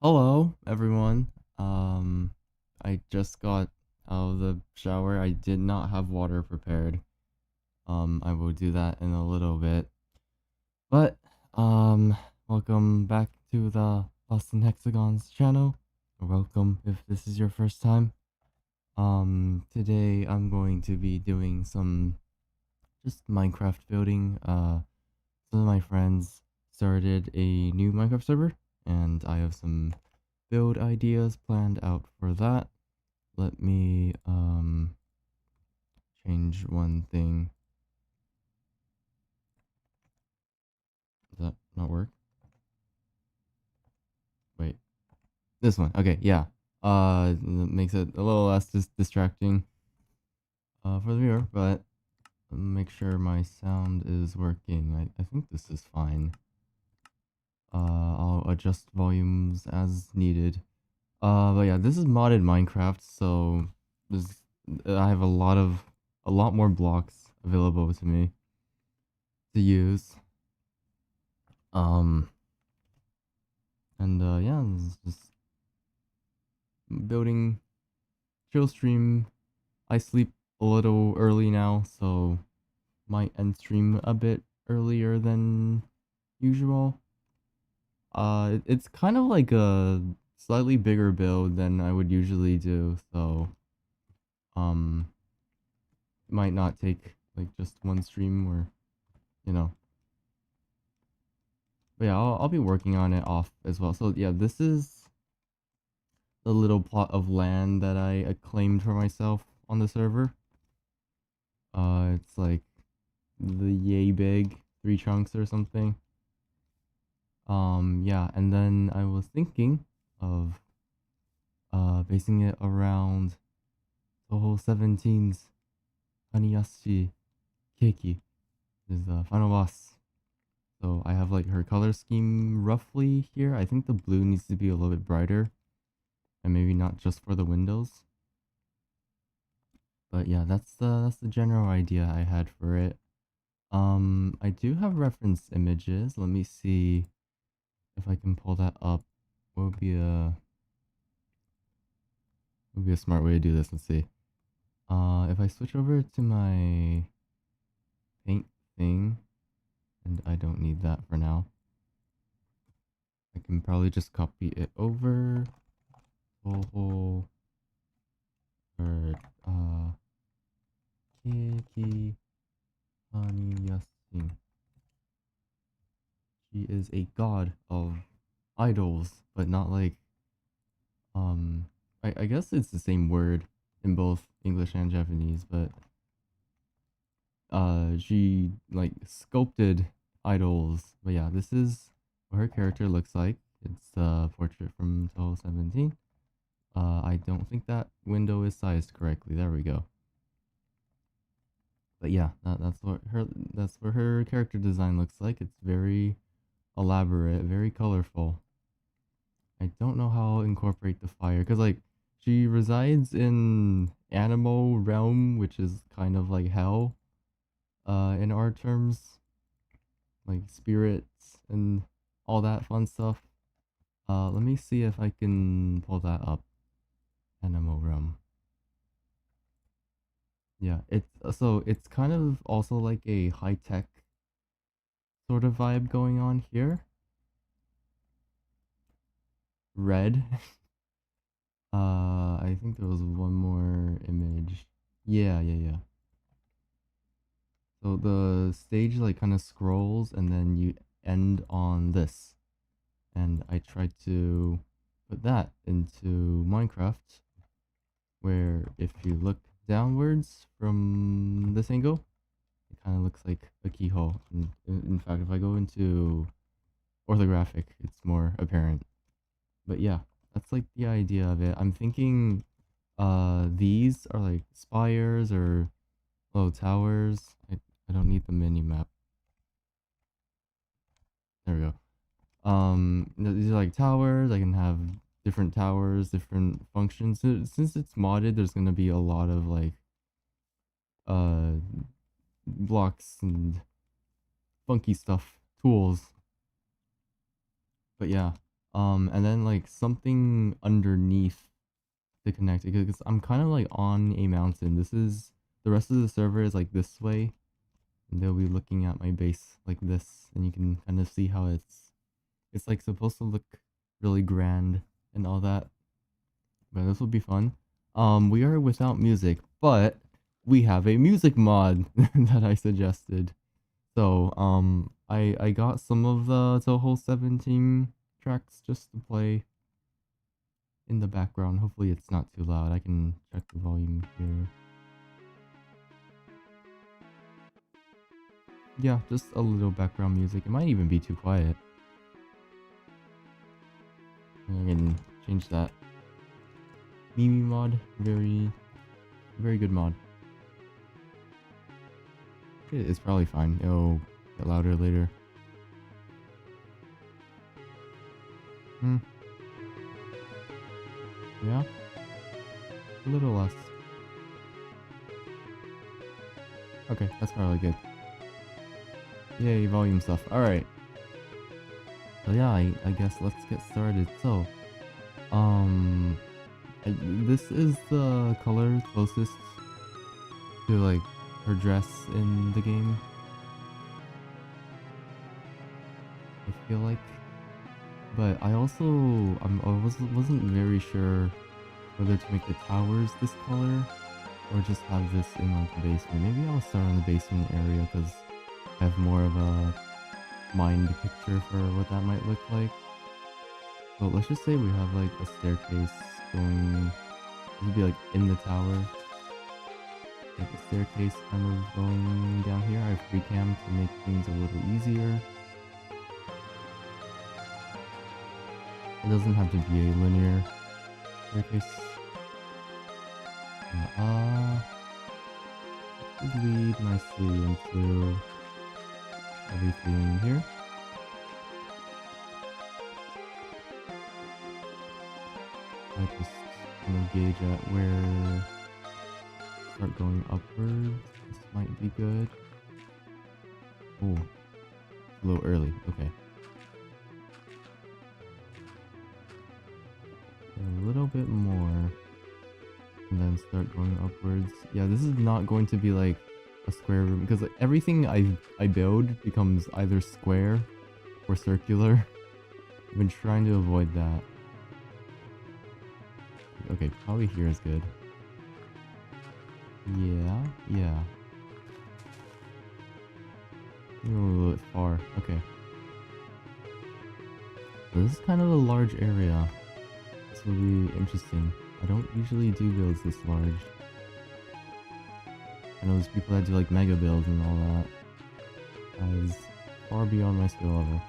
Hello, everyone. I just got out of the shower. I did not have water prepared. I will do that in a little bit. But, welcome back to the Boston Hexagons channel. Or welcome if this is your first time. Today I'm going to be doing some just Minecraft building. Some of my friends started a new Minecraft server, and I have some build ideas planned out for that. Let me change one thing. Does that not work? Wait. This one. Okay, yeah. It makes it a little less distracting for the viewer, but make sure my sound is working. I think this is fine. I'll adjust volumes as needed. But yeah, this is modded Minecraft, so there's I have a lot more blocks available to me to use. And yeah, this is just building chill stream. I sleep a little early now, so might end stream a bit earlier than usual. It's kind of like a slightly bigger build than I would usually do, so it might not take like just one stream or you know. But yeah, I'll be working on it off as well. So yeah, this is the little plot of land that I claimed for myself on the server. It's like the yay big, 3 chunks or something. Yeah, and then I was thinking of basing it around touhou 17's haniyasushin keiki. is the final boss. So I have like her color scheme roughly here. I think the blue needs to be a little bit brighter, and maybe not just for the windows. But yeah, that's the general idea I had for it. I do have reference images. Let me see if I can pull that up. What would be a smart way to do this? Let's see. If I switch over to my paint thing, and I don't need that for now. I can probably just copy it over. Touhou or keiki haniyasushin. She is a god of idols, but not like I guess it's the same word in both English and Japanese, but she like sculpted idols. But yeah, this is what her character looks like. It's a portrait from 2017. I don't think that window is sized correctly. There we go. But yeah, that's what her character design looks like. It's very elaborate, very colorful. I don't know how I'll incorporate the fire because like she resides in animal realm, which is kind of like hell, in our terms, like spirits and all that fun stuff. Let me see if I can pull that up. Animal realm. Yeah, it's kind of also like a high tech sort of vibe going on here. Red. I think there was one more image. Yeah. So the stage like kind of scrolls and then you end on this. And I tried to put that into Minecraft, where if you look downwards from this angle, it kind of looks like a keyhole. And in fact, if I go into orthographic, it's more apparent. But yeah, that's like the idea of it. I'm thinking these are like spires or low towers. I don't need the mini map. There we go. These are like towers. I can have different towers, different functions. Since it's modded, there's gonna be a lot of like uh blocks and funky stuff, tools. But yeah, and then like something underneath to connect it because I'm kind of like on a mountain. This is the rest of the server is like this way, and they'll be looking at my base like this, and you can kind of see how it's like supposed to look really grand and all that. But this will be fun. We are without music, but we have a music mod that I suggested. So, I got some of the Touhou 17 tracks just to play in the background. Hopefully it's not too loud. I can check the volume here. Yeah, just a little background music. It might even be too quiet. I can change that. Mimi mod, very good mod. It's probably fine. It'll get louder later. Yeah, a little less. Okay, that's probably good. Yay, volume stuff. Alright. So yeah, I guess let's get started. So, this is the color closest to like her dress in the game. I feel like, but I also wasn't very sure whether to make the towers this color or just have this in like the basement. Maybe I'll start on the basement area because I have more of a mind picture for what that might look like. So let's just say we have like a staircase going. This would be like in the tower. Like a staircase kind of going down here. I have free cam to make things a little easier. It doesn't have to be a linear staircase. It would lead nicely into everything here. I just want to gauge at where start going upwards. This might be good. Oh, it's a little early. Okay. A little bit more. And then start going upwards. Yeah, this is not going to be like a square room because like, everything I build becomes either square or circular. I've been trying to avoid that. Okay, probably here is good. Yeah. Maybe a little bit far. Okay. So this is kind of a large area. This will be interesting. I don't usually do builds this large. I know there's people that do like mega builds and all that. That is far beyond my skill level.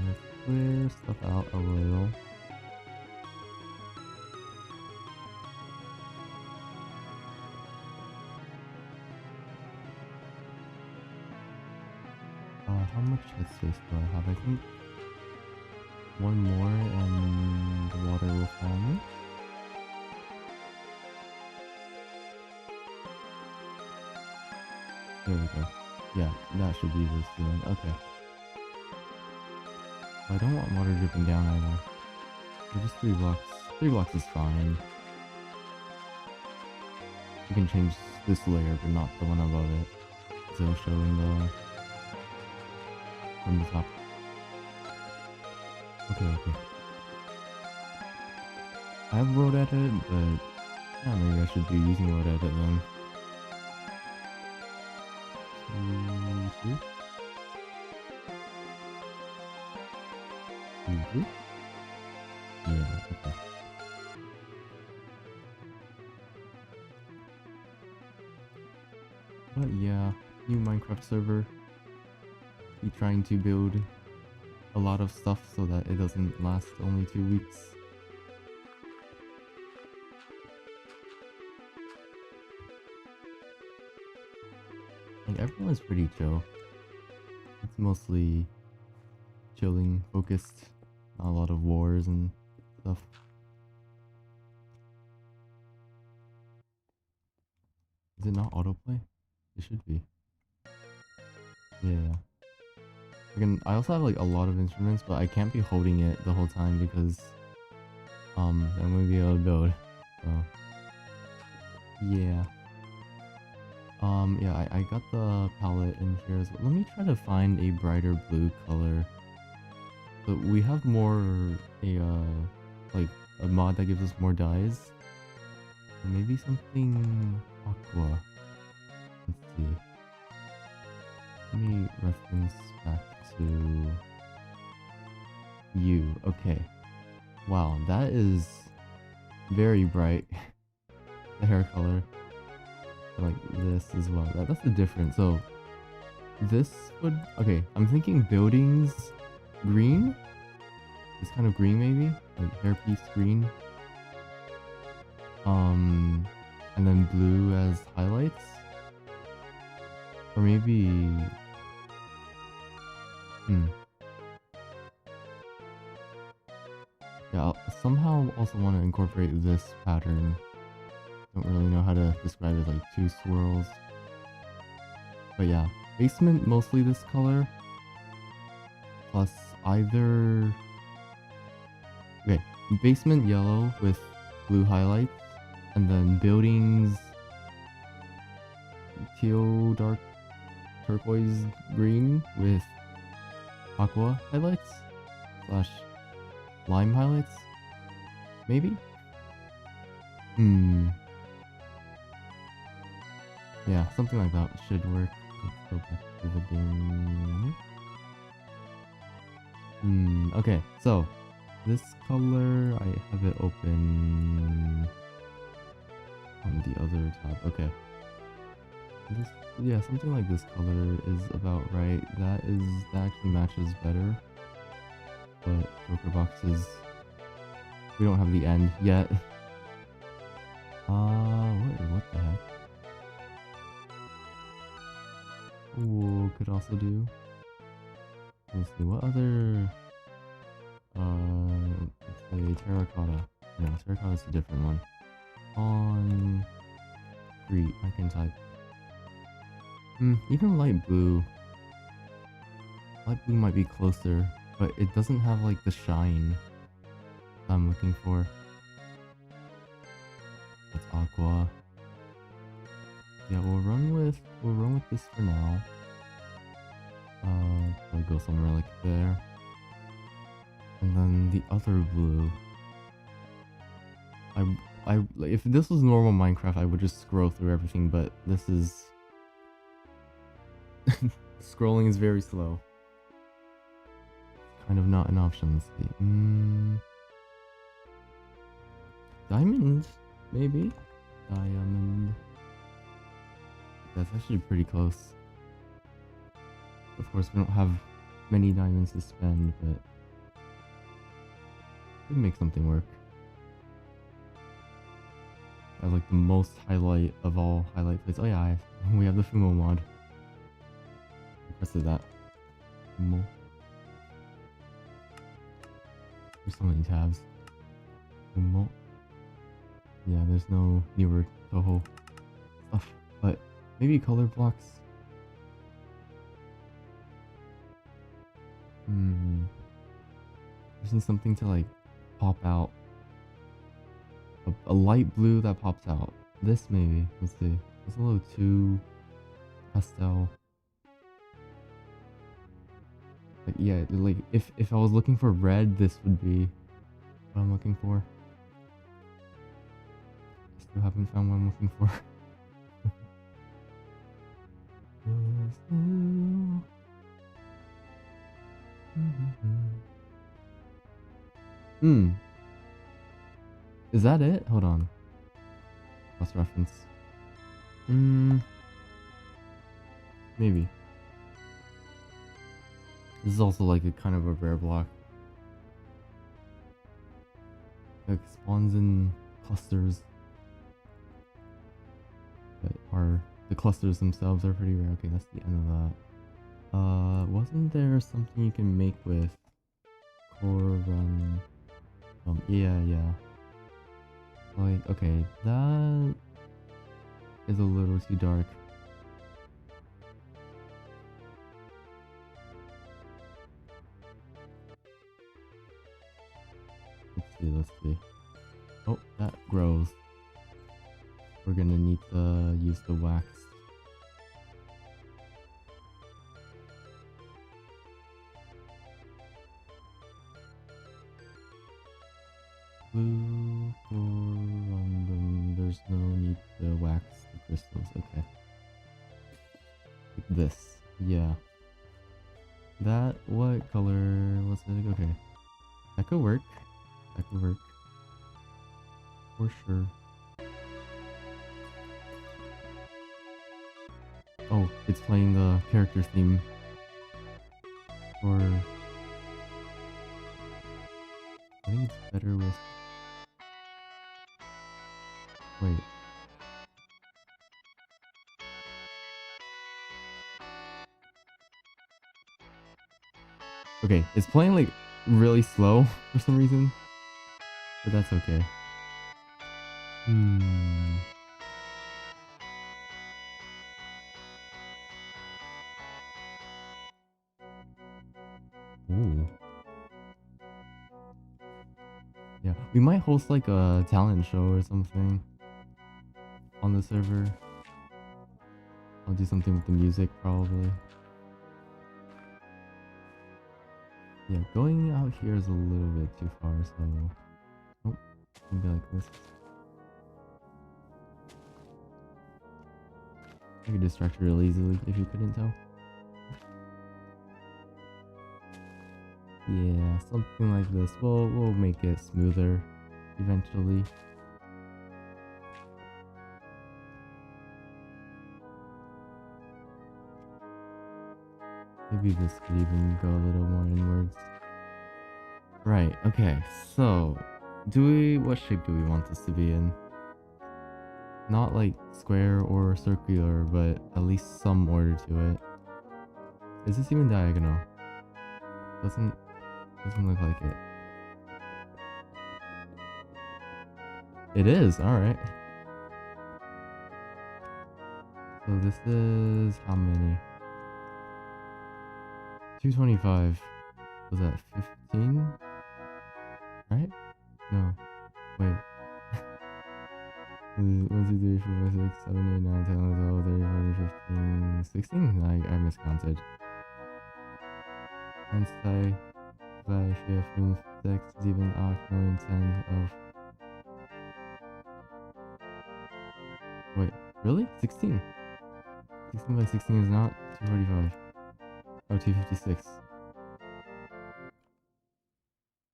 Let's clear stuff out a little. How much headspace do I have? I think one more and the water will follow me. There we go. Yeah, that should be the ceiling. Okay. I don't want water dripping down either. So just 3 blocks. 3 blocks is fine. You can change this layer, but not the one above it. So showing the from the top. Okay. I have road edit, but yeah, maybe I should be using road edit then. 2, 3. Yeah, okay. But yeah, new Minecraft server. Be trying to build a lot of stuff so that it doesn't last only 2 weeks. Like everyone's pretty chill. It's mostly chilling, focused, not a lot of wars and stuff. Is it not autoplay? It should be. Yeah. I also have like a lot of instruments, but I can't be holding it the whole time because I'm gonna be able to build. So yeah. Yeah, I got the palette in here as well. Let me try to find a brighter blue color. So we have like a mod that gives us more dyes. Maybe something aqua. Let's see. Let me reference back to you. Okay. Wow, that is very bright. The hair color. Like this as well. That's the difference. So this would okay, I'm thinking buildings green. This kind of green maybe? Like hairpiece green. And then blue as highlights. Or maybe yeah, I'll somehow also want to incorporate this pattern. Don't really know how to describe it, like 2 swirls. But yeah, basement mostly this color. Plus either... Okay, basement yellow with blue highlights. And then buildings... teal dark turquoise green with aqua highlights. Slash lime highlights. Maybe? Yeah, something like that should work. Let's go back to the game. Okay, so this color, I have it open on the other tab. Okay. This, yeah, something like this color is about right. That actually matches better. But Joker boxes, we don't have the end yet. What the heck? could also do. Let's see, what other... let's say terracotta. No, terracotta's a different one. On... Crete, I can type. Even light blue. Light blue might be closer, but it doesn't have like the shine I'm looking for. That's aqua. Yeah, we'll run with this for now. Probably go somewhere like there. And then the other blue. If this was normal Minecraft, I would just scroll through everything, but this is scrolling is very slow. Kind of not an option. Let's see. Diamond, maybe? Diamond. That's actually pretty close. Of course, we don't have many diamonds to spend, but we can make something work. I like the most highlight of all highlight plates. Oh yeah, we have the Fumo mod. Requested that. Fumo. There's so many tabs. Fumo. Yeah, there's no newer touhou stuff, but maybe color blocks. Just need something to like pop out. A light blue that pops out. This maybe. Let's see. It's a little too pastel. Like yeah, like if I was looking for red, this would be what I'm looking for. Still haven't found what I'm looking for. Is that it? Hold on. Cross reference. Maybe. This is also like a kind of a rare block. Like spawns in clusters. But the clusters themselves are pretty rare. Okay, that's the end of that. Wasn't there something you can make with core run? Yeah. Like, okay, that is a little too dark. Let's see. Oh, that grows. We're gonna need to use the wax. Blue for random. There's no need to wax the crystals. Okay. Like this. Yeah. That, what color was it? Okay. That could work. That could work. For sure. Oh, it's playing the character theme. Or I think it's better with... Wait. Okay, it's playing like really slow for some reason. But that's okay. Ooh. Yeah, we might host like a talent show or something on the server. I'll do something with the music probably. Yeah, going out here is a little bit too far, so... Oh, maybe like this. I could distract you real easily if you couldn't tell. Yeah, something like this. We'll make it smoother eventually. Maybe this could even go a little more inwards. Right, okay, so what shape do we want this to be in? Not like square or circular, but at least some order to it. Is this even diagonal? Doesn't look like it. It is, alright. So this is how many? 225. Was that 15? Right? No. Wait. 1, 2, 3, 4, 5, 6, 7, 8, 9, 10, 11, 12, 13, 14, 15, 16. I miscounted. 1, 2, 3, 4, 5, 6, 7, 8, 9, 10, 11. Wait, really? 16? 16 by 16 is not 245. Oh, 256.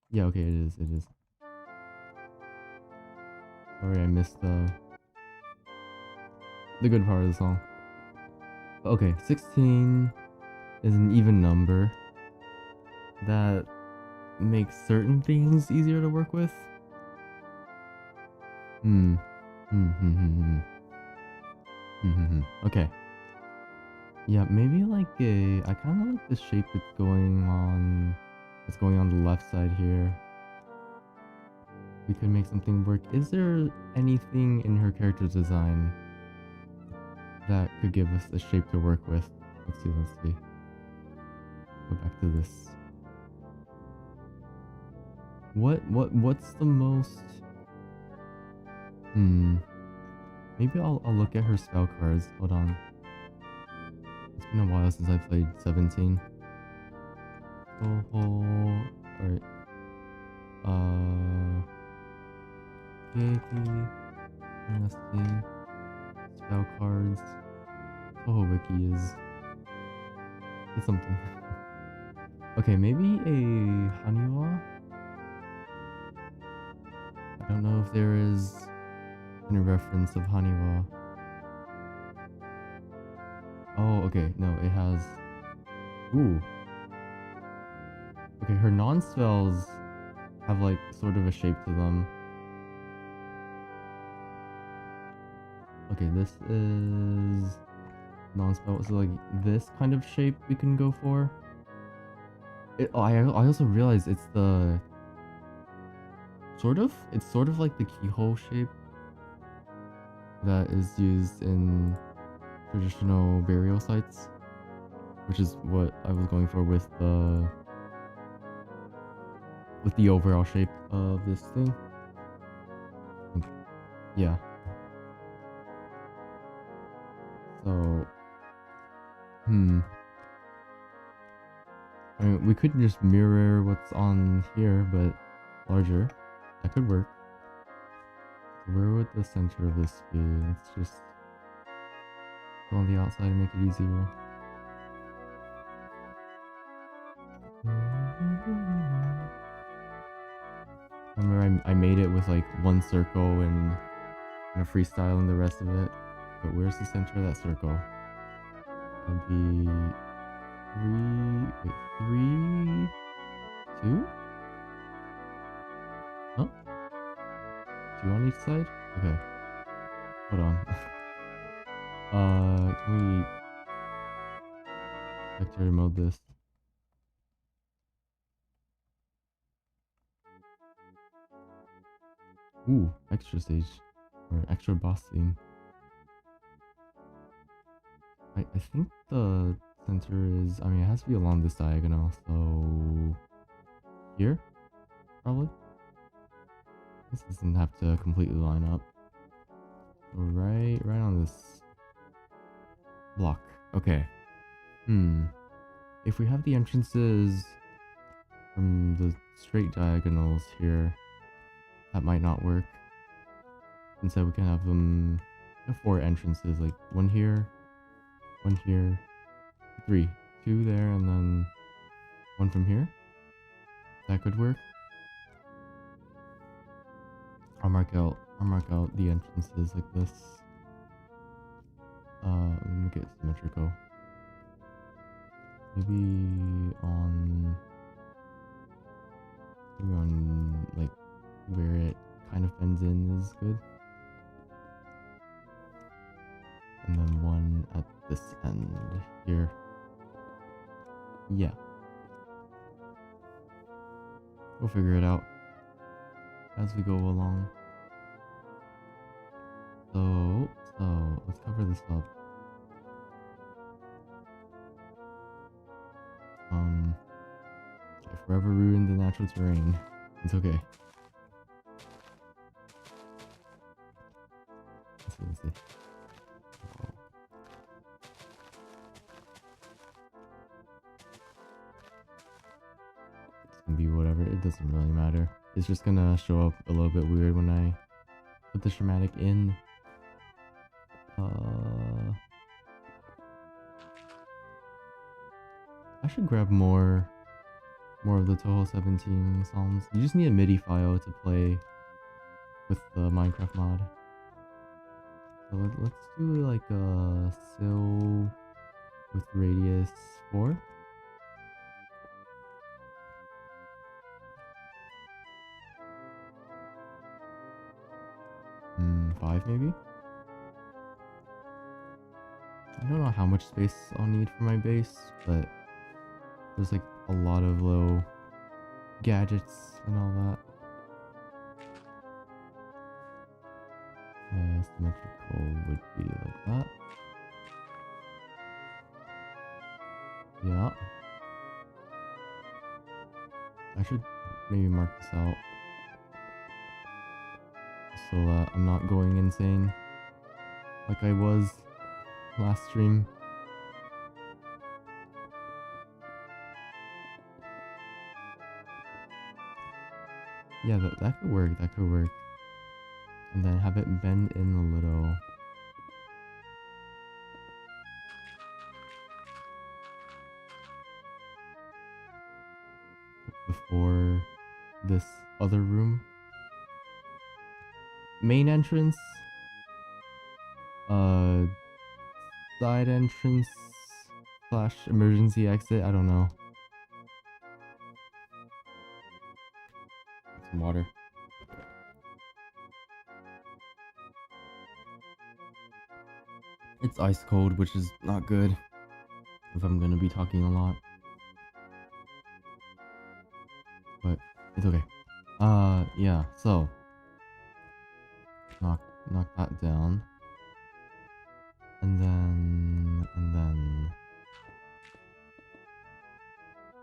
Yeah, okay, it is, it is. Sorry, I missed the good part of the song. Okay, 16 is an even number that makes certain things easier to work with. Okay. Yeah, maybe like I kind of like the shape that's going on the left side here. We could make something work. Is there anything in her character design that could give us a shape to work with? Let's see. Go back to this. What's the most... Maybe I'll look at her spell cards. Hold on. It's been a while since I played 17. Touhou... Alright. Keiki... Nesting... Spell cards... Touhou Wiki is... It's something. Okay, maybe a haniwa? I don't know if there is any reference of haniwa. Oh, okay, no, it has... Ooh. Okay, her non-spells have like sort of a shape to them. Okay, this is non-spell, so like this kind of shape we can go for. I also realized it's the... It's sort of like the keyhole shape that is used in traditional burial sites, which is what I was going for with the overall shape of this thing. Yeah. So, I mean, we could just mirror what's on here, but larger. That could work. Where would the center of this be? Let's just go on the outside and make it easier. Remember, I made it with like one circle and kind of freestyling the rest of it. But where's the center of that circle? It'd be 3, 2? Huh? 2 on each side? Okay. Hold on. Can we vector mode this? Ooh, extra stage. Or extra boss theme. I think the center is... I mean, it has to be along this diagonal, so... Here? Probably? This doesn't have to completely line up. Right on this block. Okay. If we have the entrances from the straight diagonals here, that might not work. Instead, we can have them 4 entrances, like 1 here, 1 here, 3, 2 there, and then 1 from here. That could work. I'll mark out the entrances like this. Make it symmetrical. Maybe on like where it kind of bends in is good. And then 1 at this end here. Yeah. We'll figure it out as we go along. So let's cover this up. I forever ruined the natural terrain. It's okay. Let's see. Oh. It's gonna be whatever. It doesn't really matter. It's just gonna show up a little bit weird when I put the schematic in. I should grab more of the Touhou 17 songs. You just need a MIDI file to play with the Minecraft mod. So let's do like a sill with radius 4. 5 maybe? I don't know how much space I'll need for my base, but there's like a lot of low gadgets and all that. Symmetrical would be like that. Yeah. I should maybe mark this out so that I'm not going insane like I was last stream. Yeah, that could work, that could work. And then have it bend in a little. Before this other room. Main entrance. Side entrance / emergency exit, I don't know. Some water. It's ice cold, which is not good if I'm gonna be talking a lot. But it's okay. Yeah, so knock that down. And then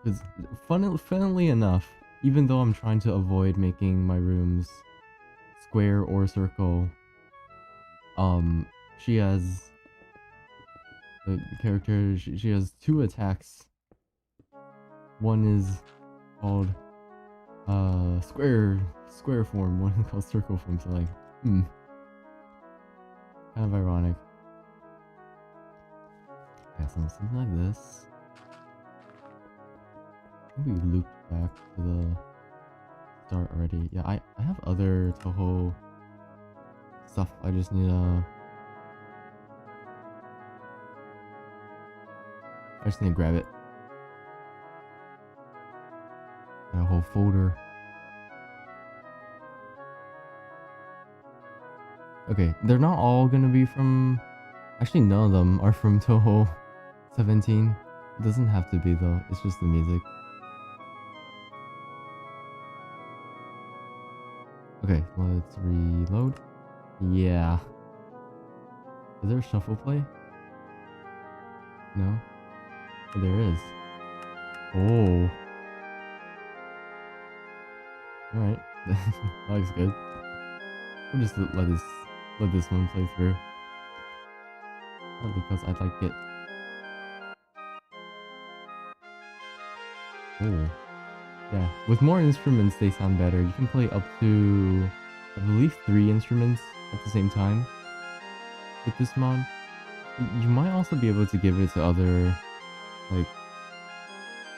because funnily enough, even though I'm trying to avoid making my rooms square or circle, she has the character, she has 2 attacks. One is called square form, one is called circle form, so like kind of ironic. Yeah, something like this. I think we looped back to the start already. Yeah, I have other Touhou stuff. I just need to grab it. Got a whole folder. Okay, they're not all gonna be from. Actually, none of them are from Touhou 17. It doesn't have to be though. It's just the music. Okay, let's reload. Yeah. Is there a shuffle play? No? Oh, there is. Oh. Alright. That looks good. We'll just let this one play through. Not because I like it. Oh. Yeah, with more instruments they sound better. You can play up to, I believe, 3 instruments at the same time with this mod. You might also be able to give it to other, like,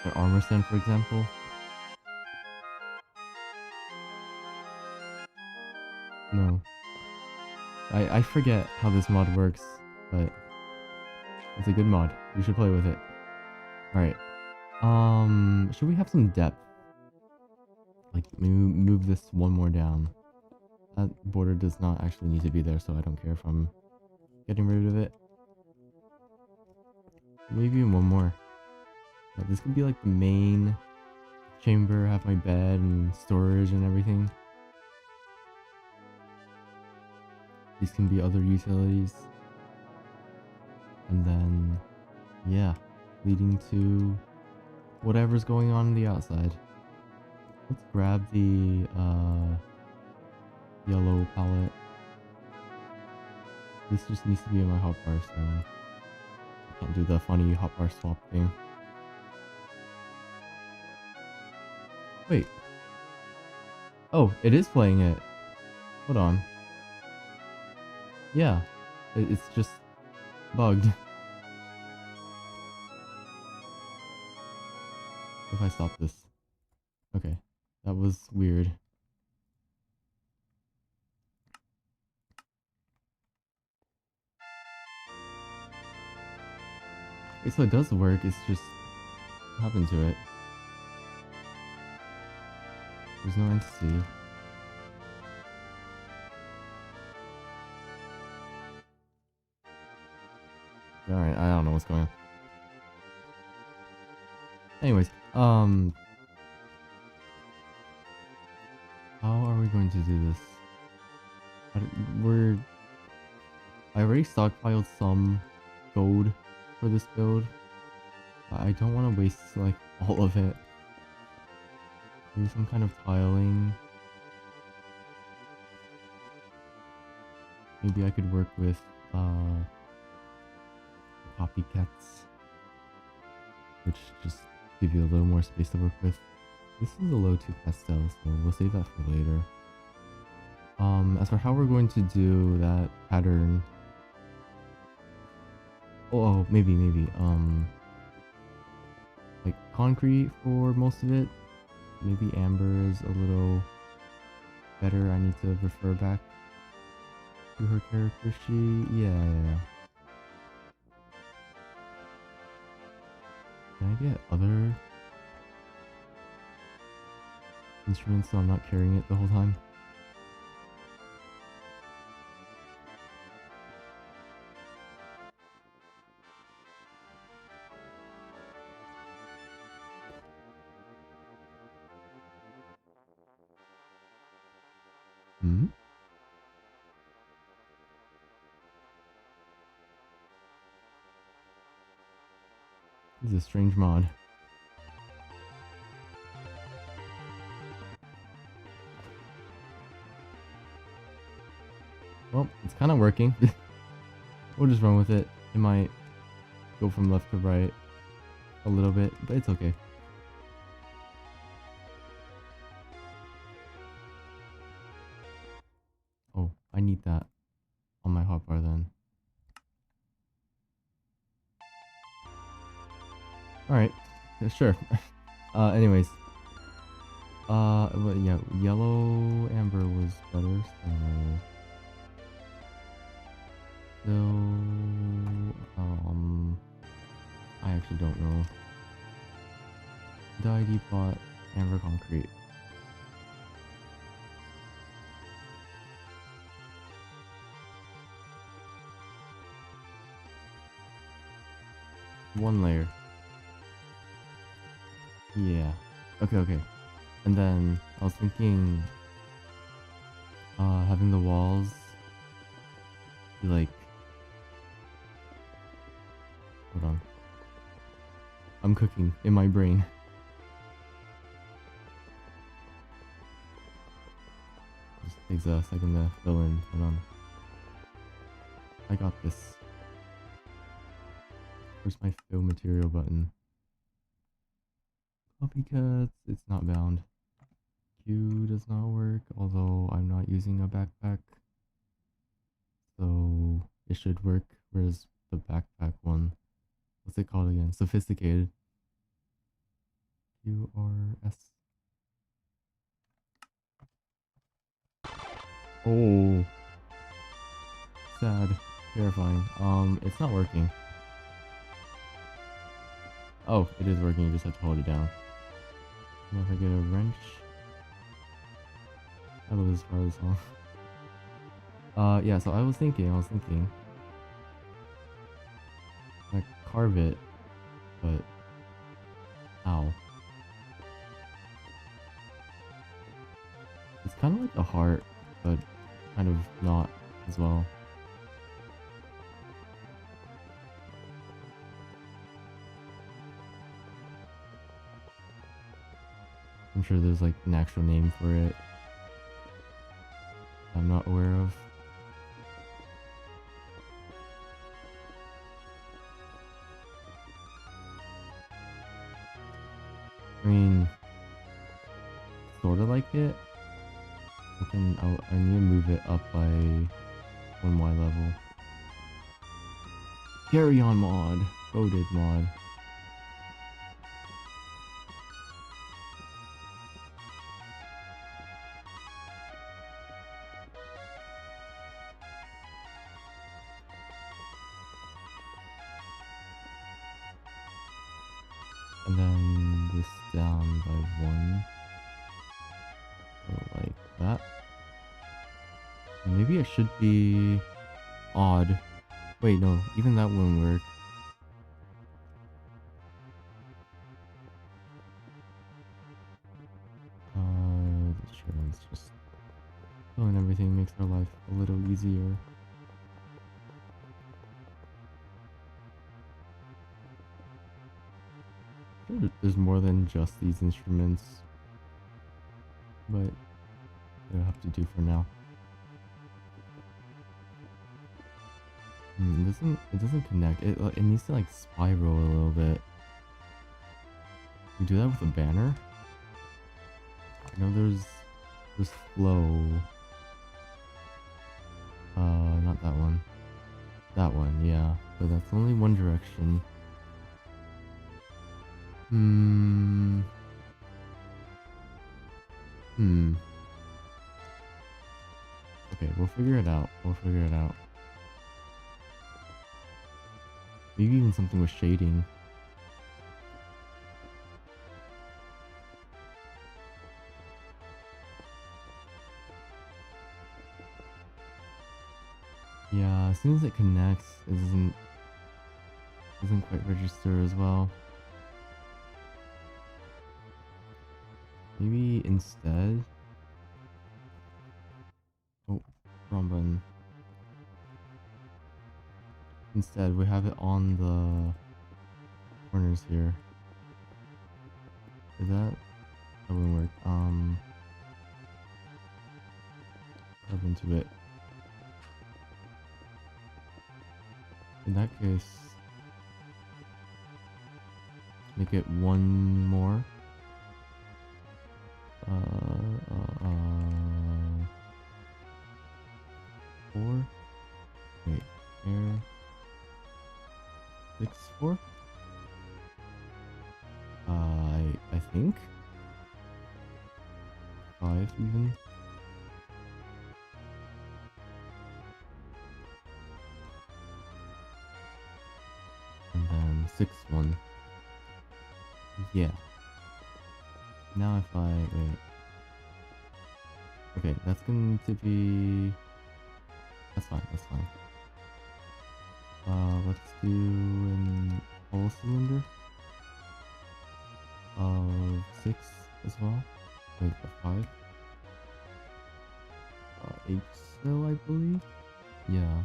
an armor stand, for example. No. I forget how this mod works, but it's a good mod. You should play with it. Alright. Should we have some depth? Like, move this one more down. That border does not actually need to be there, so I don't care if I'm getting rid of it. Maybe one more. Yeah, this could be like the main chamber, have my bed and storage and everything. These can be other utilities. And then, yeah, leading to whatever's going on the outside. Let's grab the yellow palette. This just needs to be in my hotbar, so I can't do the funny hotbar swap thing. Wait. Oh, it is playing it. Hold on. Yeah, it's just bugged. If I stop this. Okay, that was weird. Okay, so it does work, it's just what happened to it. There's no entity. Alright, I don't know what's going on. Anyways, how are we going to do this? I already stockpiled some gold for this build, but I don't want to waste like all of it. Maybe some kind of tiling. Maybe I could work with copycats, which just give you a little more space to work with. This is a low 2 pastel, so we'll save that for later. As for how we're going to do that pattern, maybe, like concrete for most of it. Maybe amber is a little better. I need to refer back to her character sheet. Yeah. Can I get other instruments so I'm not carrying it the whole time? Hmm? This is a strange mod. Well, it's kind of working. We'll just run with it. It might go from left to right a little bit, but it's okay. Oh, I need that on my hotbar then. Alright, sure. Anyways. Well, yeah, yellow amber was better, so... I actually don't know. Dye depot, amber concrete. One layer. Yeah. Okay. And then I was thinking having the walls be like, hold on. I'm cooking in my brain. Just takes a second to fill in. Hold on. I got this. Where's my fill material button? Copycats, it's not bound. Q does not work, although I'm not using a backpack. So it should work. Where's the backpack one? What's it called again? Sophisticated. QRS. Oh. Sad. Terrifying. It's not working. Oh, it is working, you just have to hold it down. And if I get a wrench. I love this part of the song. Yeah, so I was thinking like carve it, but kind of like a heart, but kind of not as well. I'm sure there's like an actual name for it I'm not aware of. I mean, sort of like it. I need to move it up by 1Y level. Carry on mod. Voted mod. And then this down by 1. So like that. And maybe it should be odd. Wait, no, even that wouldn't work. Sure, let's just doing everything makes our life a little easier. Sure, there's more than just these instruments, but it'll have to do for now. It doesn't connect. It needs to like spiral a little bit. We do that with a banner. I know there's flow. Not that one. That one, yeah. But that's only one direction. Okay, we'll figure it out. Maybe even something with shading. Yeah, as soon as it connects, it doesn't quite register as well. Maybe instead. Oh, wrong button. Instead, we have it on the corners here. Is that wouldn't work. Carve into it. In that case, make it one more. 4. Wait, air. 6, 4. I think 5 even. And then 6, 1. Yeah. Now if I wait. Okay, that's going to be. That's fine. Let's do an whole cylinder of 6 as well. Wait, a 5. 8 still, I believe. Yeah.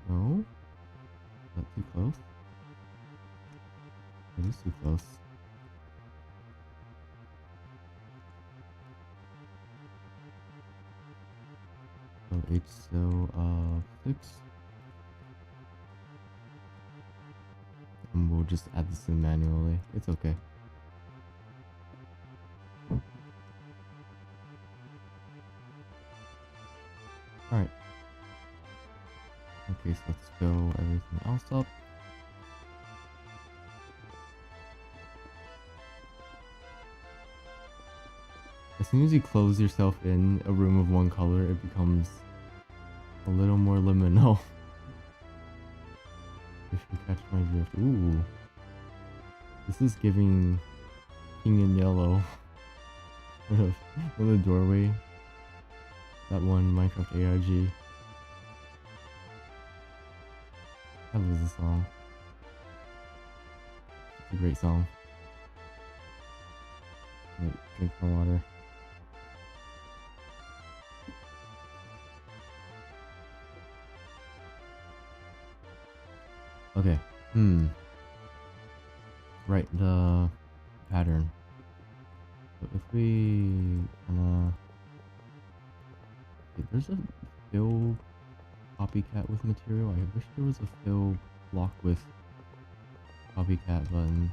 No? Is that too close? It is too close. So 8 still, 6. And we'll just add this in manually. It's okay. Alright. Okay, so let's fill everything else up. As soon as you close yourself in a room of one color, it becomes a little more liminal. If you catch my drift. Ooh. This is giving King in Yellow. In the doorway. That one Minecraft ARG. I love this song. It's a great song. Wait, drink more water. Okay. Right, the pattern. So if we there's a fill copycat with material. I wish there was a fill block with copycat button.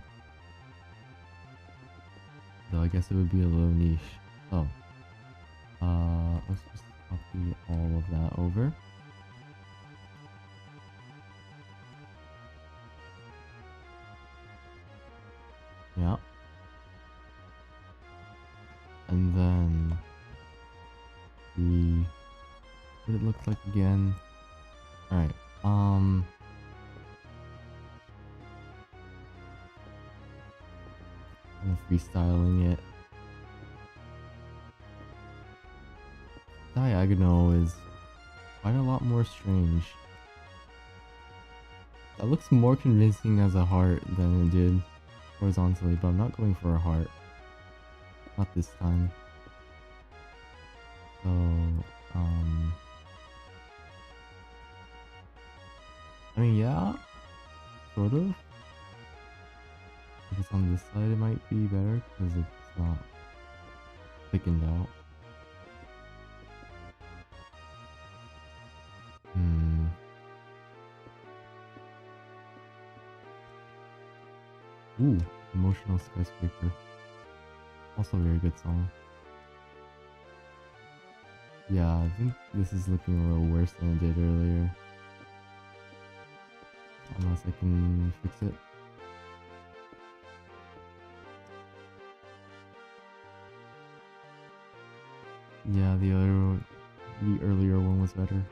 Though I guess it would be a little niche. So let's just copy all of that over. Yeah. And then see what it looks like again. Alright, I'm freestyling it. Diagonal is quite a lot more strange. That looks more convincing as a heart than it did horizontally, but I'm not going for a heart. Not this time. So, I mean, yeah, sort of. If it's on this side, it might be better because it's not thickened out. Ooh, Emotional Skyscraper. Also a very good song. Yeah, I think this is looking a little worse than it did earlier. Unless I can fix it. Yeah, the earlier one was better.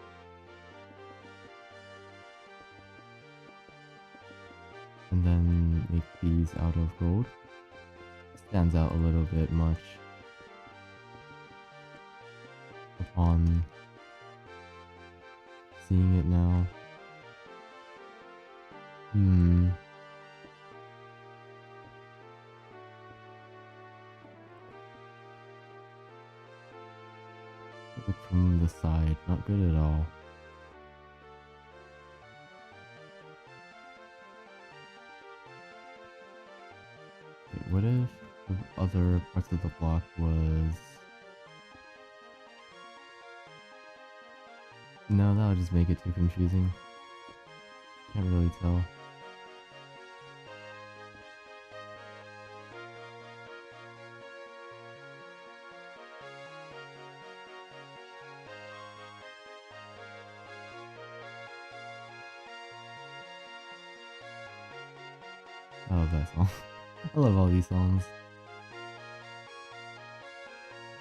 And then make these out of gold. Stands out a little bit much upon seeing it now. Look from the side, not good at all. Wait, what if the other parts of the block was... No, that would just make it too confusing. Can't really tell. I love that song. I love all these songs.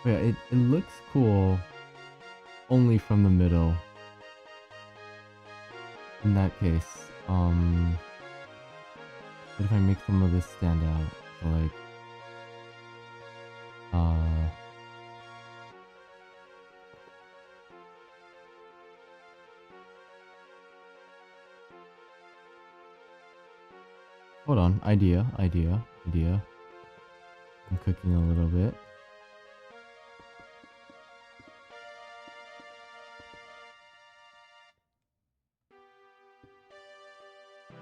But yeah, it looks cool only from the middle. In that case, what if I make some of this stand out? So like, hold on, idea. I'm cooking a little bit.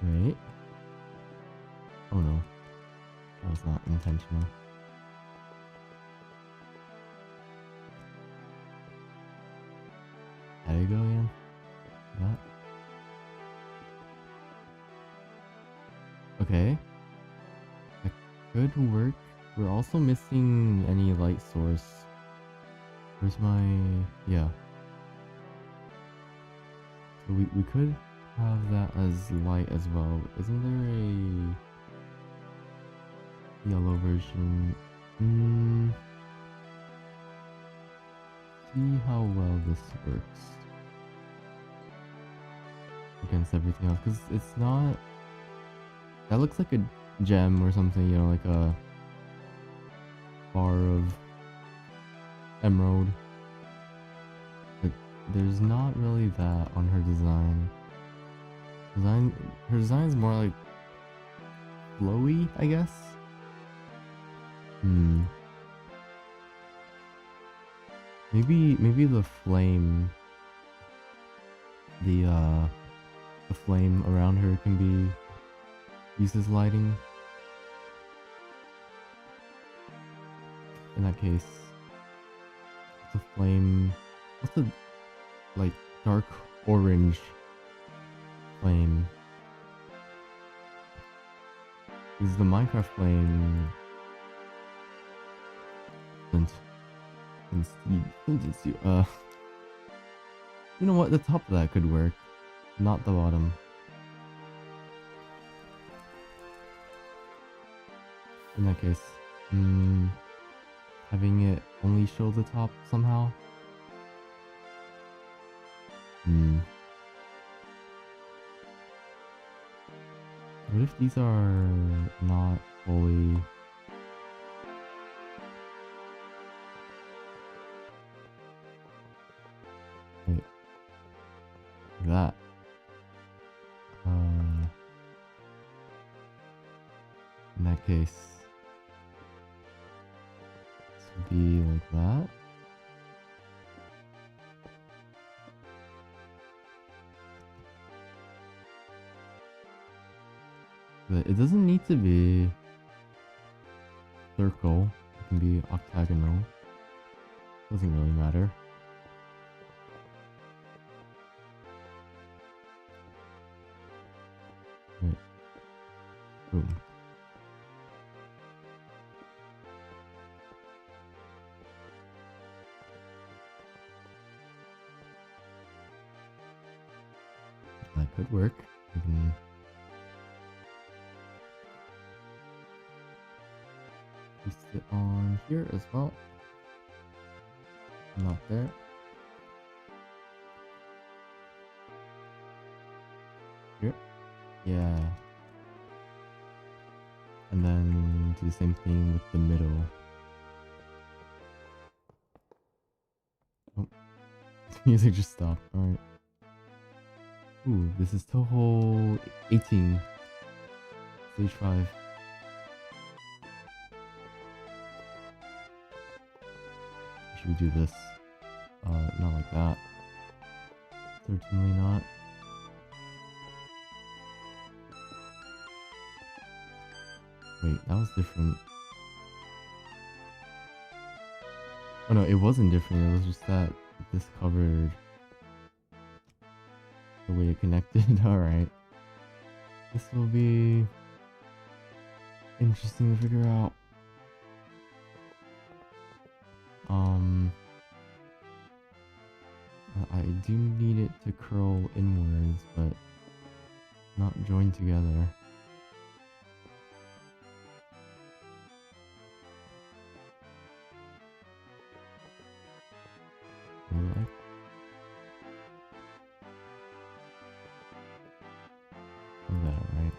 Wait. Oh no. That was not intentional. There you go again. That. Okay. That could work. We're also missing any light source. Where's my... yeah. So we could have that as light as well. Isn't there a yellow version? See how well this works against everything else, because it's not... That looks like a gem or something, you know, like a bar of emerald. But there's not really that on her design. Her design is more like flowy, I guess. Maybe the flame, the flame around her can be used as lighting. In that case, it's a flame. What's a like dark orange flame? Is the Minecraft flame you know what, the top of that could work, not the bottom. In that case, having it only show the top somehow. What if these are not fully... Wait. Look at that. In that case, this would be like that. But it doesn't need to be circle. It can be octagonal. Doesn't really matter. Right. Boom. That could work. We can paste it on here as well. Not there. Here. Yeah. And then do the same thing with the middle. Oh. Music just stopped. Alright. Ooh, this is touhou 18. Stage 5. Should we do this? Not like that. Certainly not. Wait, that was different. Oh no, it wasn't different. It was just that this covered the way it connected. Alright. This will be interesting to figure out. I do need it to curl inwards, but not join together. Like that, right?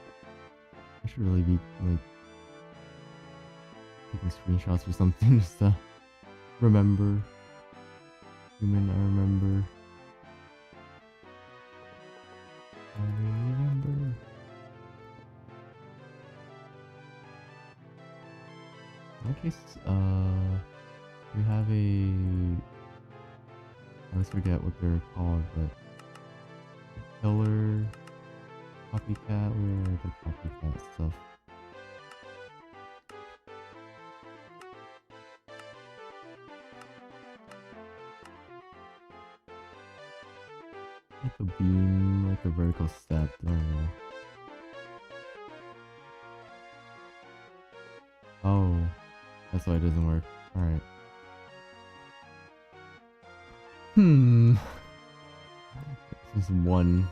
I should really be like taking screenshots or something just to remember. I remember. In that case, we have a... I always forget what they're called, but... Killer... Copycat, where are the copycat stuff? Like a beam, like a vertical step, I don't know. Oh, that's why it doesn't work. Alright. This is one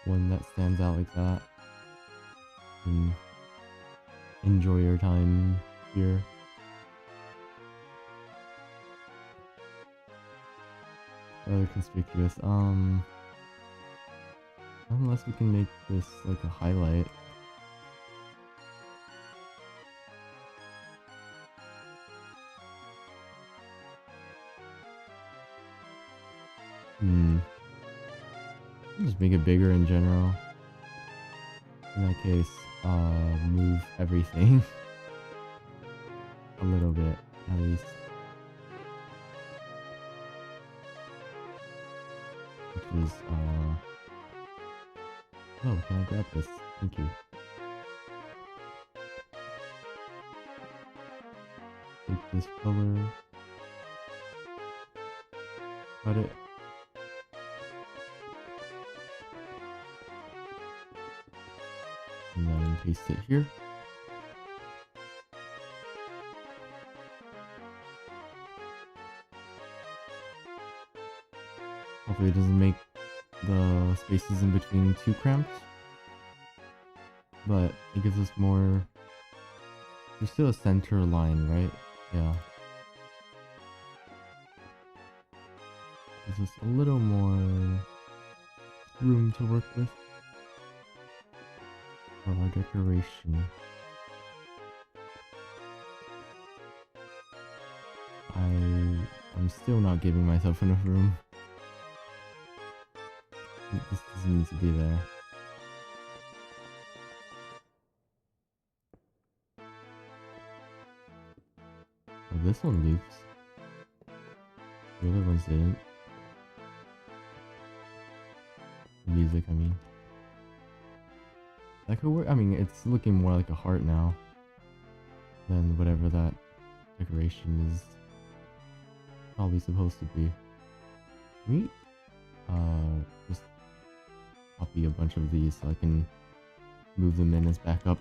that stands out like that. And enjoy your time here. Rather conspicuous. Unless we can make this like a highlight. Just make it bigger in general. In that case, move everything a little bit, at least. is oh, can I grab this? Thank you. Take this color, cut it, and then paste it here. Hopefully it doesn't make the spaces in between too cramped, but it gives us more. There's still a center line, right? Yeah. Gives us a little more room to work with for our decoration. I'm still not giving myself enough room. This doesn't need to be there. Oh, this one loops. The other ones didn't. Music, I mean. That could work. I mean, it's looking more like a heart now than whatever that decoration is probably supposed to be. Me? Just copy a bunch of these so I can move them in as backup.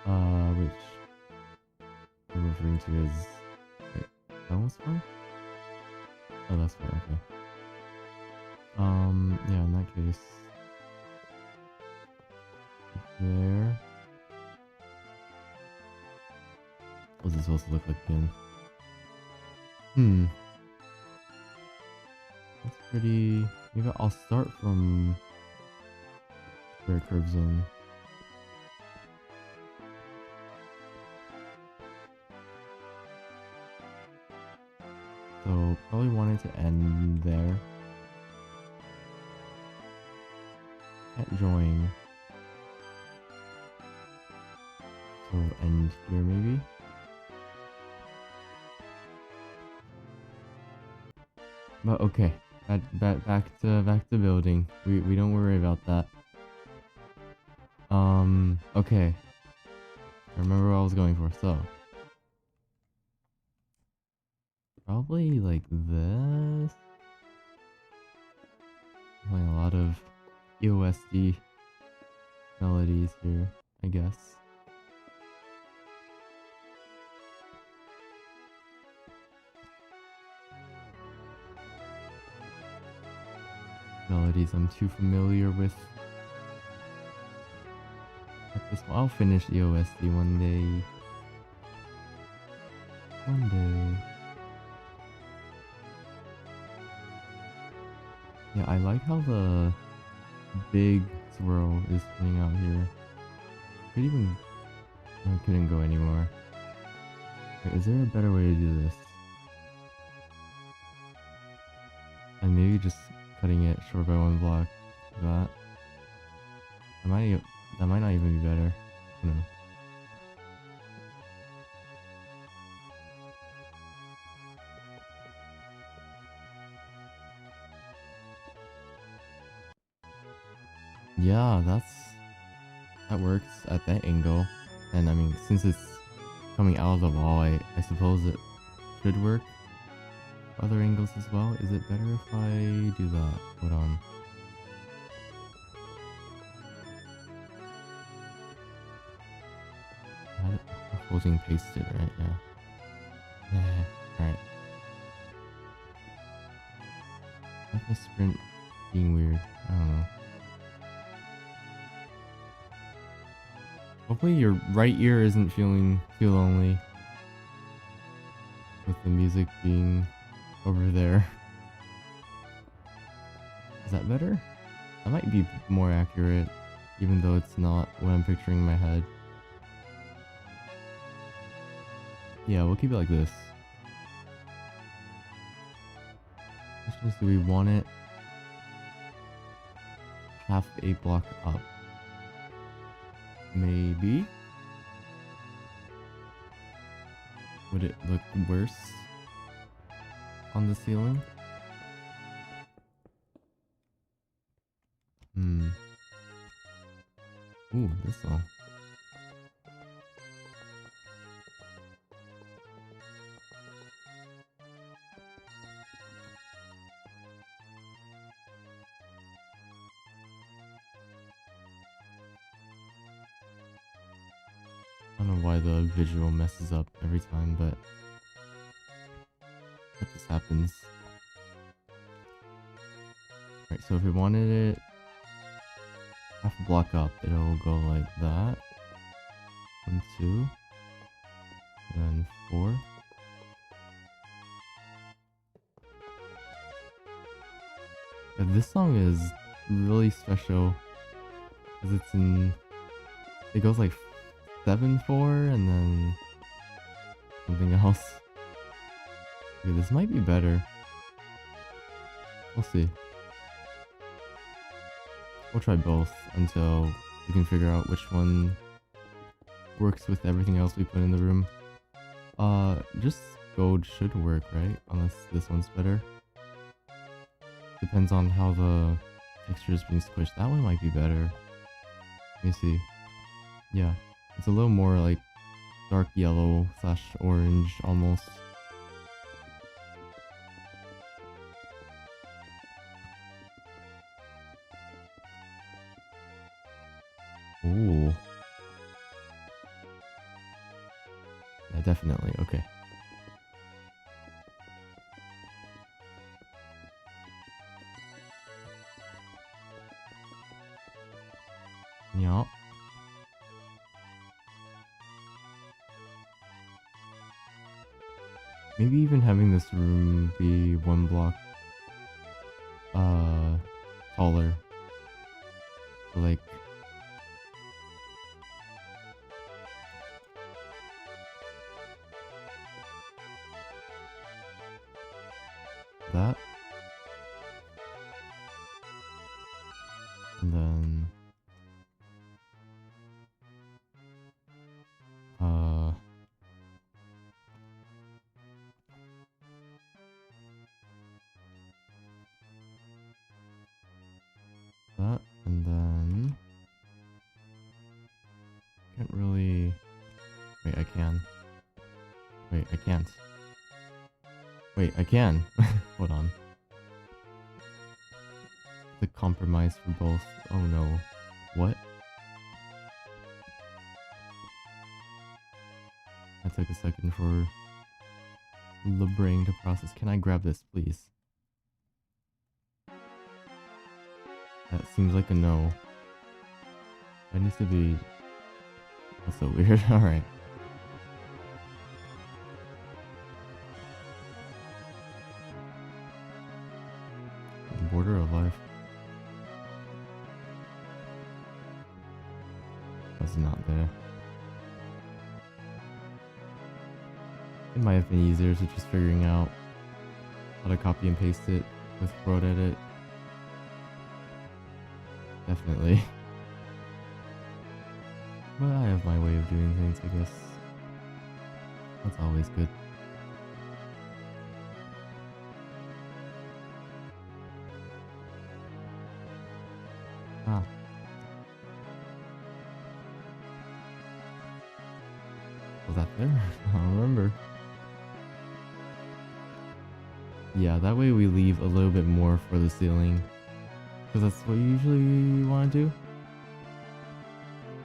Which I'm referring to as... Wait, that one's fine? Oh, that's fine, okay. Yeah, in that case... There... What's it supposed to look like again? That's pretty... Maybe I'll start from where it curves in. So, probably wanted to end there. Can't join. So, end here maybe? But okay, back to building. We don't worry about that. Okay. I remember what I was going for, so. Probably like this. Playing a lot of EOSD melodies here, I guess. Melodies I'm too familiar with. At this point, I'll finish EOSD one day. One day. Yeah, I like how the big swirl is playing out here. Could even... I couldn't go anymore. Wait, is there a better way to do this? And maybe just cutting it short by one block. Like that. That might not even be better. I don't know. Yeah, that works at that angle. And I mean, since it's coming out of the wall, I suppose it should work for other angles as well. Is it better if I do that? Hold on. Holding pasted, right? Yeah. Alright. That's my sprint being weird. I don't know. Hopefully your right ear isn't feeling too lonely with the music being over there. Is that better? That might be more accurate, even though it's not what I'm picturing in my head. Yeah, we'll keep it like this. Question is, do we want it half a block up? Maybe. Would it look worse on the ceiling? Hmm. Ooh, this song. I don't know why the visual messes up every time, but that just happens. Right, so if we wanted it half a block up, it'll go like that. 1, 2, and then 4. Yeah, this song is really special because it's in. It goes like 7/4 and then something else. Okay, this might be better. We'll see. We'll try both until we can figure out which one works with everything else we put in the room. Just gold should work, right? Unless this one's better. Depends on how the texture is being squished. That one might be better. Let me see. Yeah, it's a little more like dark yellow / orange almost. Ooh. Yeah, definitely. Okay. Yup. Maybe even having this room be 1 block taller. Like that. And then that, and then can't really wait, I can. Wait, I can't. Wait, I can. Hold on. The compromise for both. Oh no. What? That took a second for the brain to process. Can I grab this, please? That seems like a no. That needs to be... That's so weird. Alright. The border of life. That's not there. It might have been easier to just figuring out how to copy and paste it with World Edit. Definitely. But I have my way of doing things, I guess. That's always good. Ah. Was that there? I don't remember. Yeah, that way we leave a little bit more for the ceiling. Because that's what you usually want to do.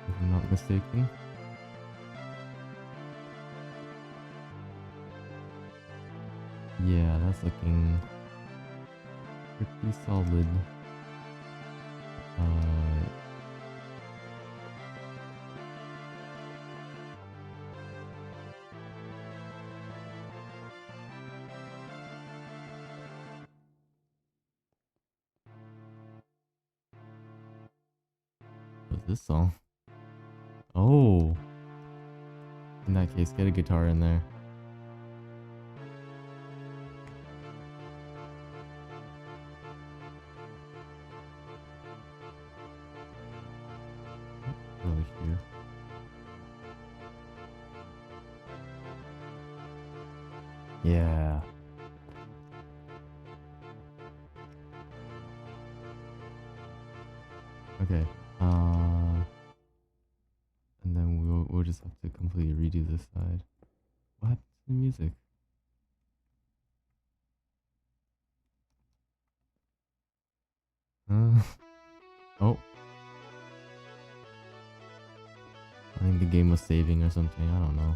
If I'm not mistaken. Yeah, that's looking pretty solid. What's this song? Oh. In that case, get a guitar in there. Really here. Yeah. Okay. And then we'll just have to completely redo this side. What happened to the music? Oh. I think the game was saving or something. I don't know.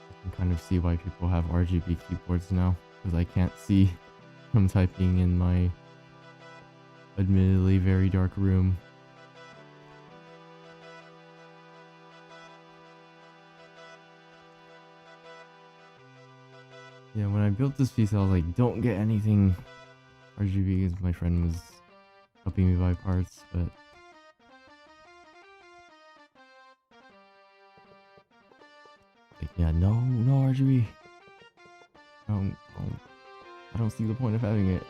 I can kind of see why people have RGB keyboards now, because I can't see from typing in my admittedly very dark room. Yeah, when I built this piece, I was like, don't get anything RGB, because my friend was helping me buy parts, but like, yeah, no RGB. I don't see the point of having it.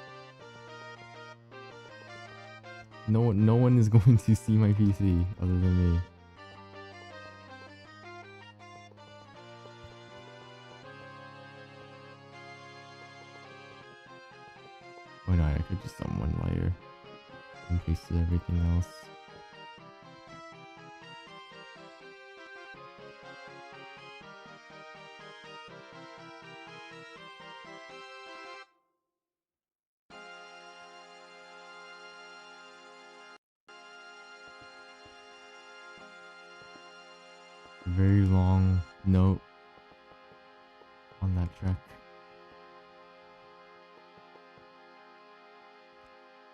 No one is going to see my PC other than me. Why not? I could just on one layer in case of everything else. A very long note on that track.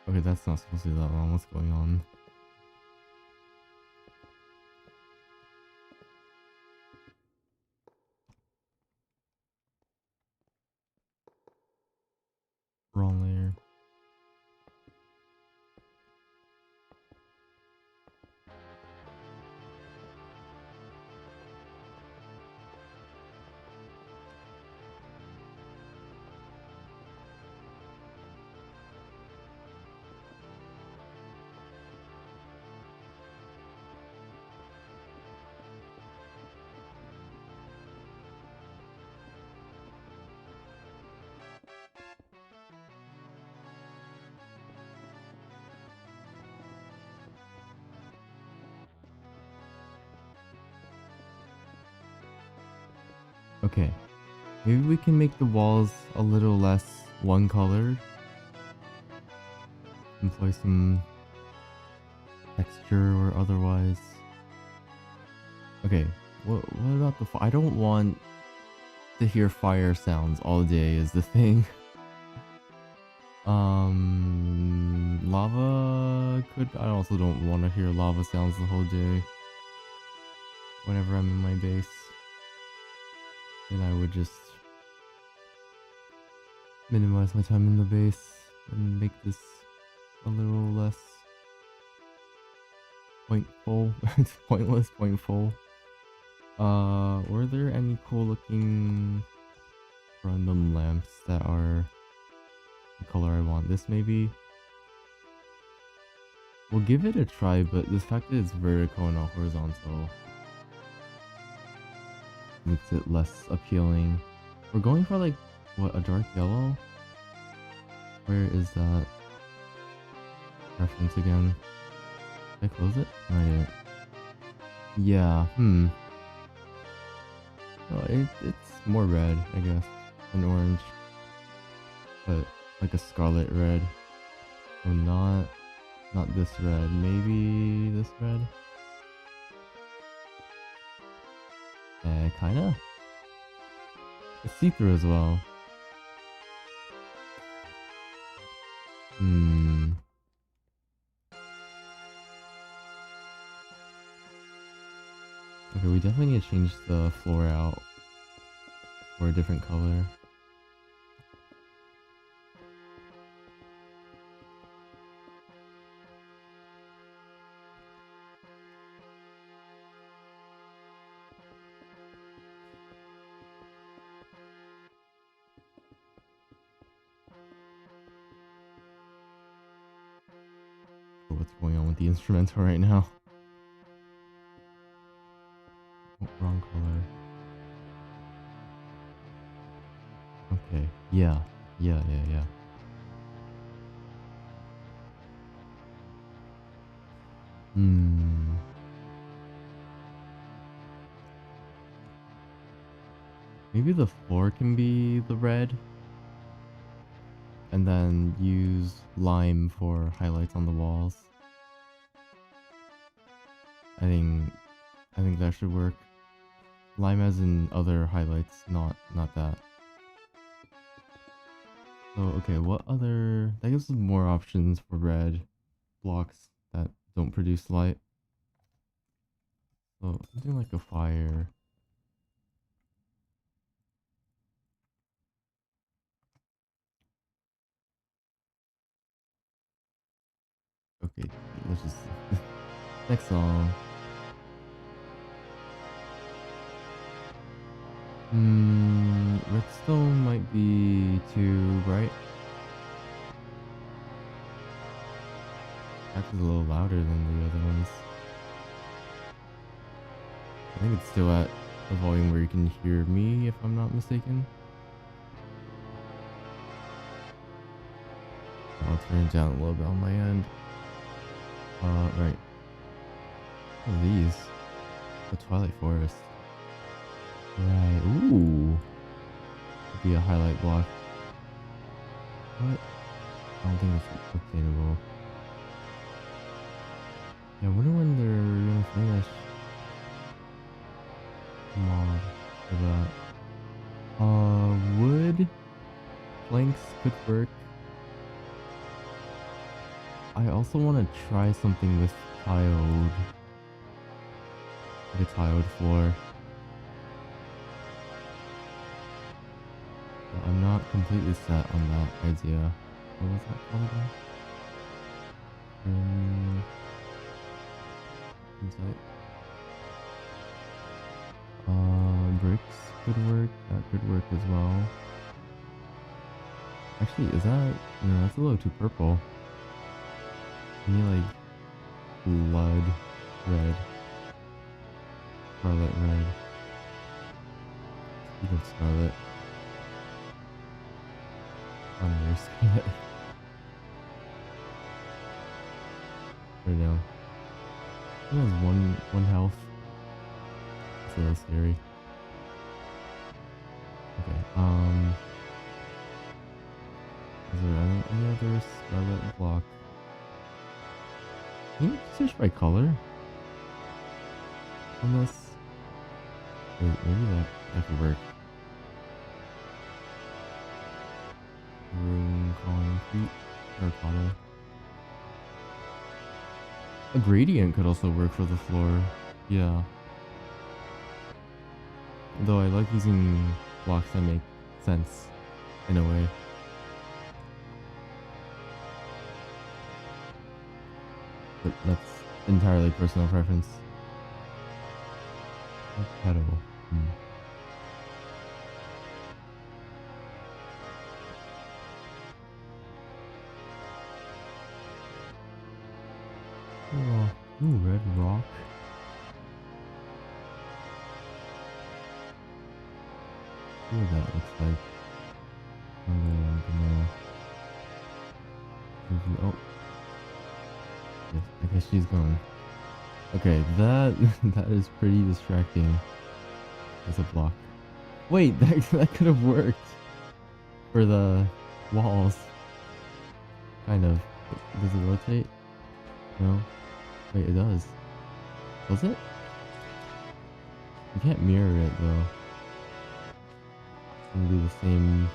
Okay, that's not supposed to be that long. What's going on? Wrong layer. Okay, maybe we can make the walls a little less one color. Employ some texture or otherwise. Okay, what about the I don't want to hear fire sounds all day is the thing. Lava could. I also don't want to hear lava sounds the whole day. Whenever I'm in my base, then I would just minimize my time in the base and make this a little less pointful. It's pointless, pointful. Were there any cool looking random lamps that are the color I want? This maybe? We'll give it a try, but the fact that it's vertical and not horizontal makes it less appealing. We're going for like, what, a dark yellow? Where is that reference again? Did I close it? No, I didn't. Yeah, well, it's more red, I guess, than orange. But like a scarlet red. Oh, not this red. Maybe this red? Kinda? It's see-through as well. Okay, we definitely need to change the floor out for a different color. what's going on with the instrumental right now. Oh, wrong color. Okay, yeah. Maybe the floor can be the red, and then use lime for highlights on the walls. I think that should work. Lime as in other highlights, not that. So okay, what other... that gives us more options for red blocks that don't produce light. So something like a fire. Okay, let's just... next song. Redstone might be too bright. Actually a little louder than the other ones. I think it's still at a volume where you can hear me, if I'm not mistaken. I'll turn it down a little bit on my end. Right. What are these? The Twilight Forest. Right. Ooh. Could be a highlight block. What? I don't think it's obtainable. Yeah, I wonder when they're gonna finish mod for that. Wood planks could work. I also want to try something with tiled, like a tiled floor. But I'm not completely set on that idea. What was that called again? Inside. Bricks could work. That could work as well. Actually, is that... no, that's a little too purple. I need like blood red. Scarlet red. Speaking of scarlet. Honorary scarlet. Right now. It has one health. It's a little scary. Okay, is there any other scarlet block? Can you search by color on this? Wait, maybe that could work. Room concrete terracotta. A gradient could also work for the floor. Yeah. Though I like using blocks that make sense in a way. But that's entirely personal preference. Petal. Ooh, red rock. See what that looks like. I'm gonna oh. Yes, I guess she's gone. Okay, that is pretty distracting as a block. Wait, that could have worked for the walls. Kind of. Does it rotate? No. Wait, it does. Was it? You can't mirror it though. It's gonna do the same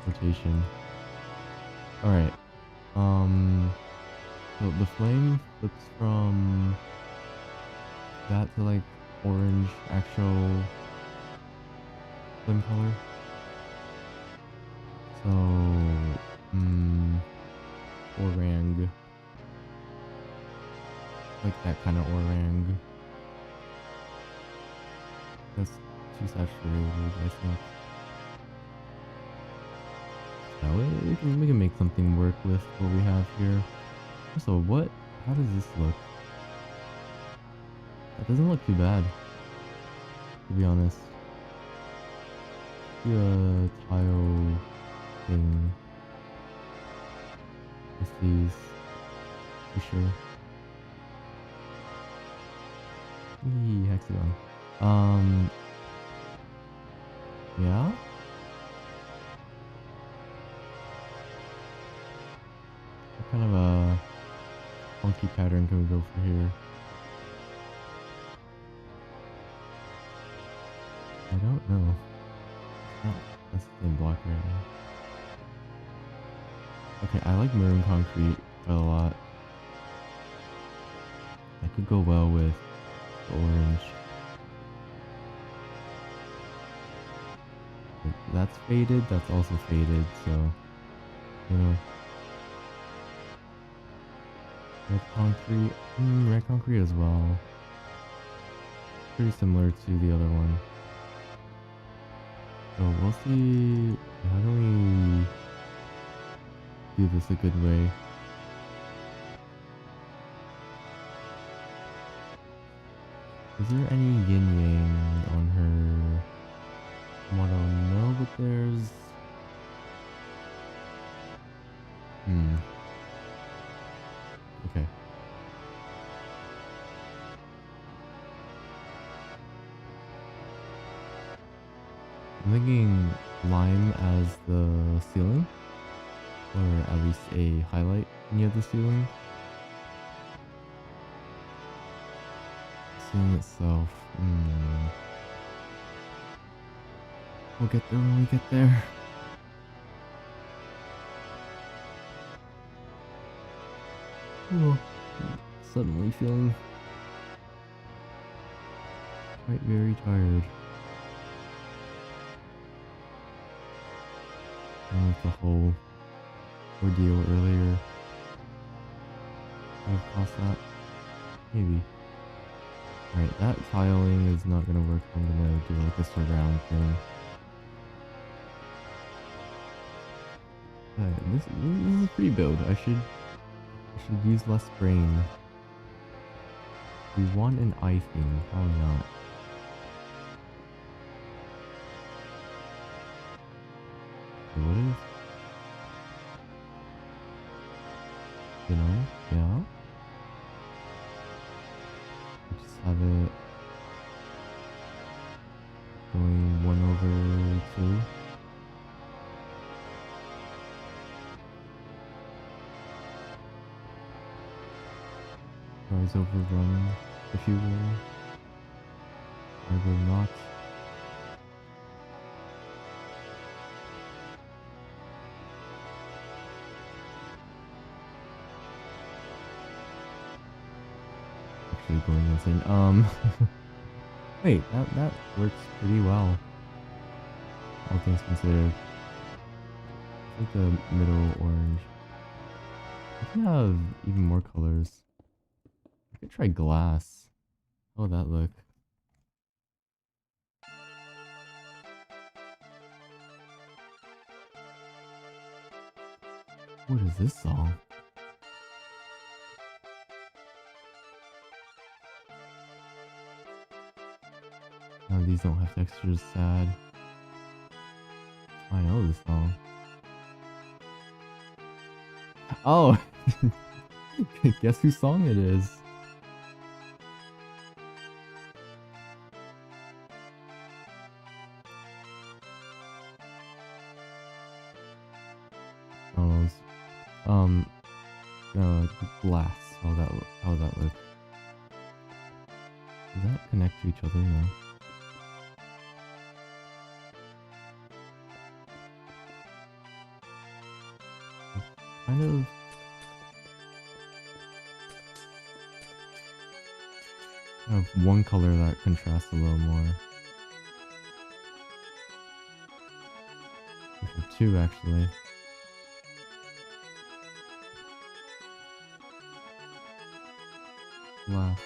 rotation. Alright. So the flame flips from that to like orange actual flame color. So, orang. Like that kind of orang. That's too saturated, I think. That way we can make something work with what we have here. So what? How does this look? That doesn't look too bad, to be honest. The tile thing with these, for sure. Hexagon. Yeah? What kind of a funky pattern can we go for here? I don't know. It's not, that's in black right now. Okay, I like maroon concrete quite a lot. That could go well with the orange. That's faded, that's also faded, so, you know. Red concrete as well. Pretty similar to the other one. So we'll see how can we do this a good way. Is there any yin yang on her model? No, but there's okay. I'm thinking lime as the ceiling, or at least a highlight near the ceiling. Ceiling itself, we'll get there when we get there. Oh, suddenly feeling quite very tired. And with the whole ordeal earlier, could have cost that. Maybe. Alright, that tiling is not gonna work. I'm gonna do like a surround thing. This is a Freebuild. I should use less brain. We want an eye thing, probably not. Okay, what if, you know, yeah. Just have it going 1/2. Rise overrun, if you will. I will not. Actually going insane. Wait, that works pretty well. All things considered. I like the middle orange. I can have even more colors. I could try glass. How would that look? What is this song? Oh, these don't have textures, sad. I know this song. Oh! Guess whose song it is? Glass. How that look? Does that connect to each other? No. Kind of. I have one color that contrasts a little more. I have two actually. Glass.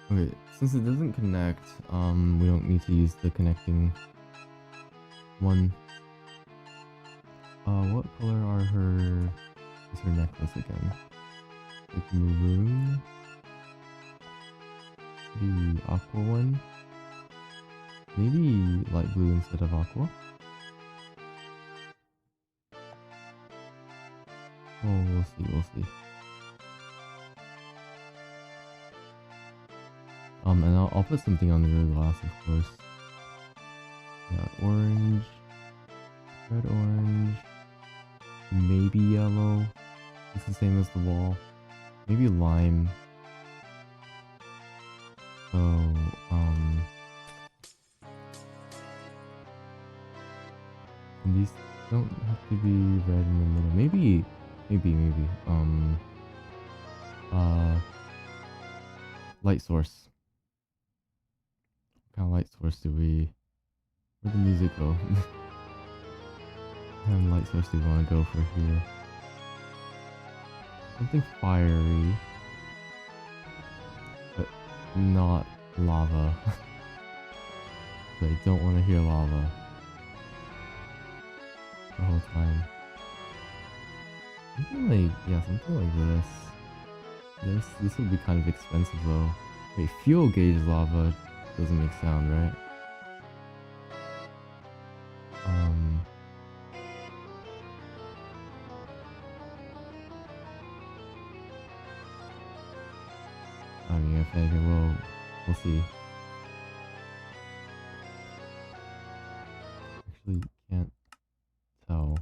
Okay, since it doesn't connect, we don't need to use the connecting one. What color are her... is her necklace again? Like maroon? The aqua one? Maybe light blue instead of aqua? Oh, we'll see, we'll see. And I'll put something under the glass, of course. Orange, red orange, maybe yellow. It's the same as the wall. Maybe lime. So, and these don't have to be red in the middle. Maybe. Light source. What kind of light source do we... where'd the music go? What kind of light source do we want to go for here? Something fiery. But not lava. I don't want to hear lava the whole time. Something like, yeah, something like this. This would be kind of expensive though. Wait, fuel gauge lava doesn't make sound, right? I mean, if anything, we'll see. Actually, can't tell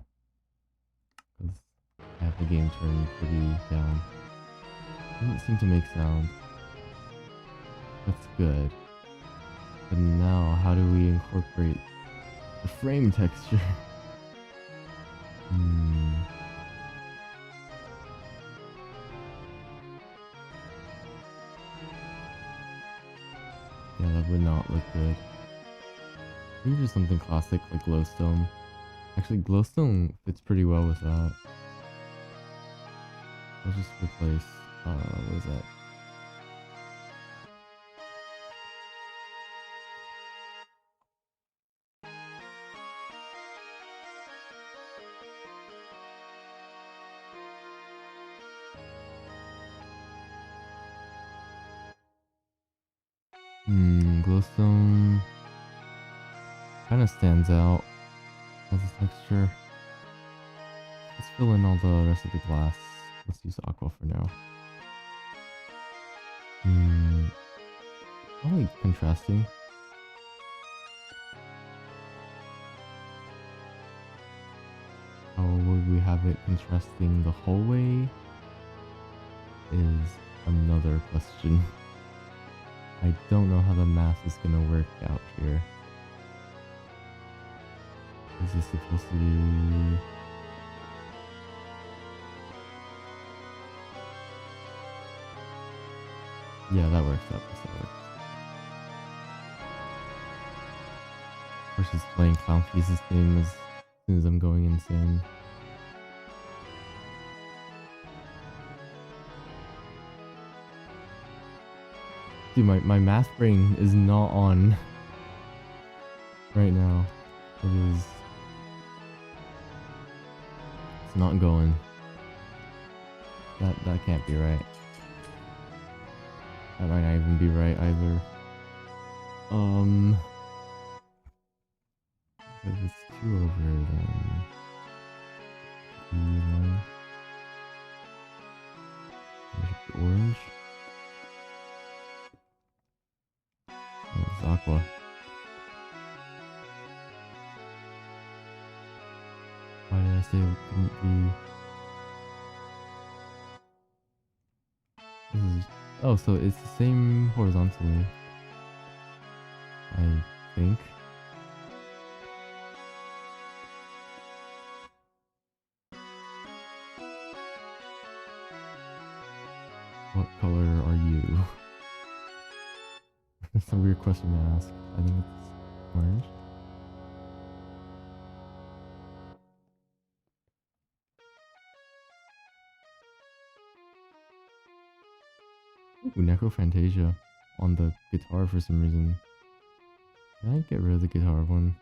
because I have the game turned pretty down. Doesn't seem to make sound. That's good. But now, how do we incorporate the frame texture? Yeah, that would not look good. Maybe just something classic like glowstone. Actually, glowstone fits pretty well with that. I'll just replace, what is that? Glowstone kind of stands out as a texture. Let's fill in all the rest of the glass. Let's use aqua for now. Probably contrasting. How would we have it contrasting the hallway? Is another question. I don't know how the math is gonna work out here. Is this supposed to be... yeah, that works, that works. Of course, it's playing Clown Pieces theme as soon as I'm going insane. Dude, my math brain is not on right now. It's not going. That can't be right. That might not even be right either. If it's 2 over, then... E1. Orange. It's aqua. Why did I say it couldn't be? This is... oh, so it's the same horizontally. I think. What color are you? That's a weird question to ask. I think it's orange. Ooh, Necrophantasia on the guitar for some reason. Can I get rid of the guitar one?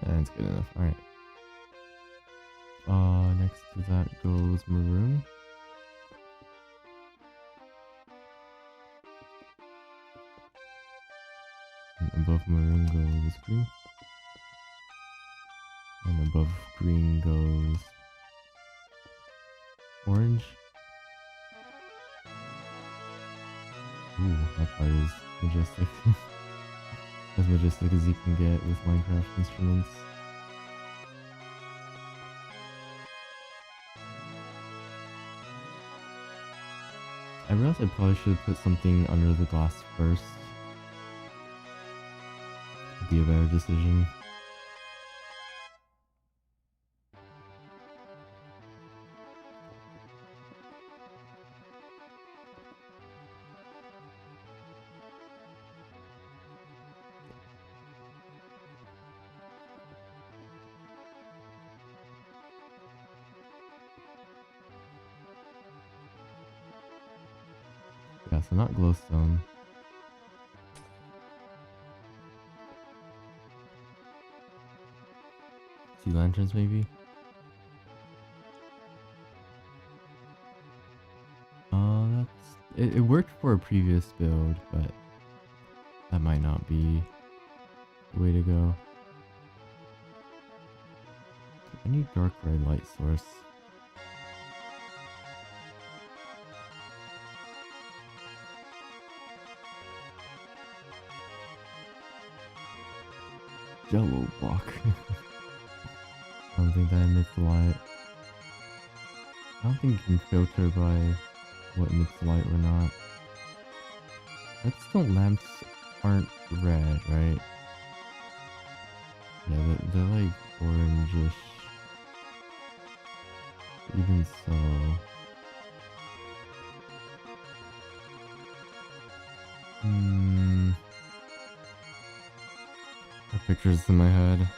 That's good enough. Alright. Next to that goes maroon. And above maroon goes green. And above green goes orange. Ooh, that part is majestic. As majestic as you can get with Minecraft instruments. I realized I probably should have put something under the glass first. Would be a better decision. Yeah, so not glowstone. Sea lanterns, maybe? It worked for a previous build, but that might not be the way to go. I need dark red light source. Jello block. I don't think that emits light. I don't think you can filter by what emits light or not. Redstone lamps aren't red, right? Yeah, they're like orangish. Even so. I have pictures in my head.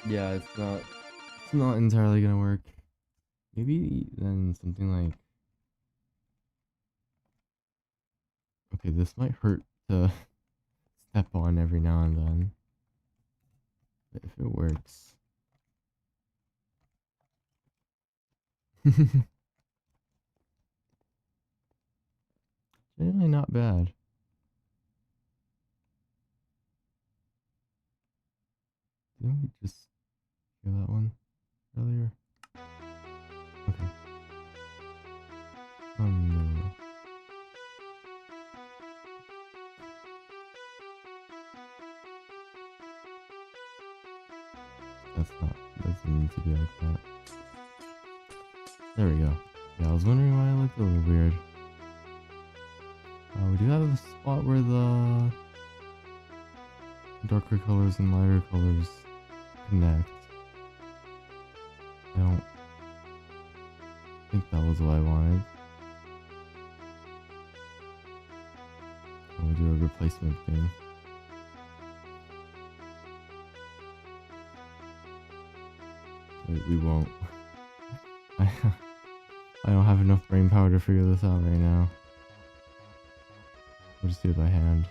Yeah, it's not entirely gonna work. Maybe then something like, okay, this might hurt to step on every now and then, but if it works. Generally not bad. Didn't we just hear that one earlier? Okay. Oh no. Doesn't need to be like that. There we go. Yeah, I was wondering why it looked a little weird. We do have a spot where the darker colors and lighter colors connect. I don't think that was what I wanted. We'll do a replacement thing. Wait, we won't. I don't have enough brain power to figure this out right now. We'll just do it by hand.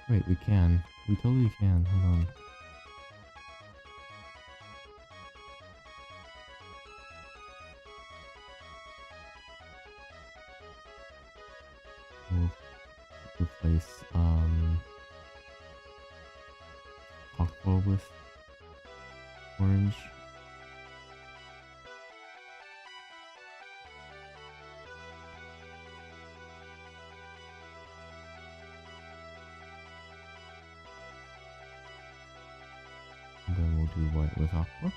Wait, we can. We totally can. Hold on. We'll replace aqua with orange. And then we'll do white with aqua.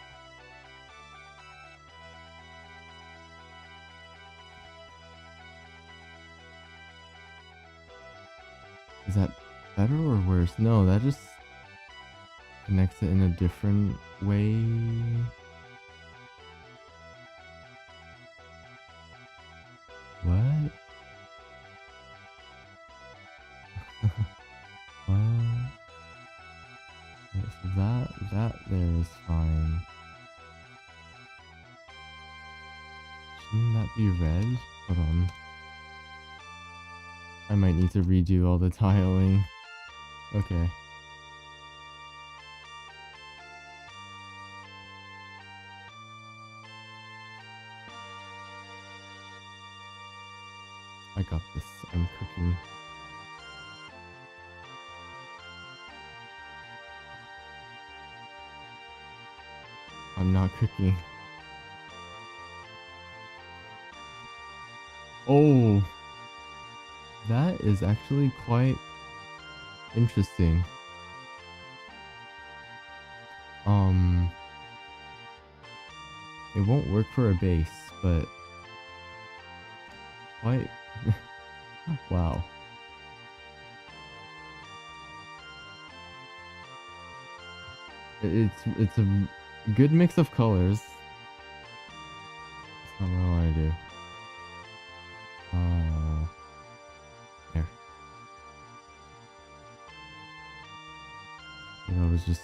Is that better or worse? No, that just connects it in a different way. What? What? Okay, so that there is fine. Shouldn't that be red? Hold on. I might need to redo all the tiling. Okay. I got this. I'm cooking. I'm not cooking. Oh! That is actually quite interesting. It won't work for a base, but quite wow. It's a good mix of colors. That's not what I want to do. There. I was just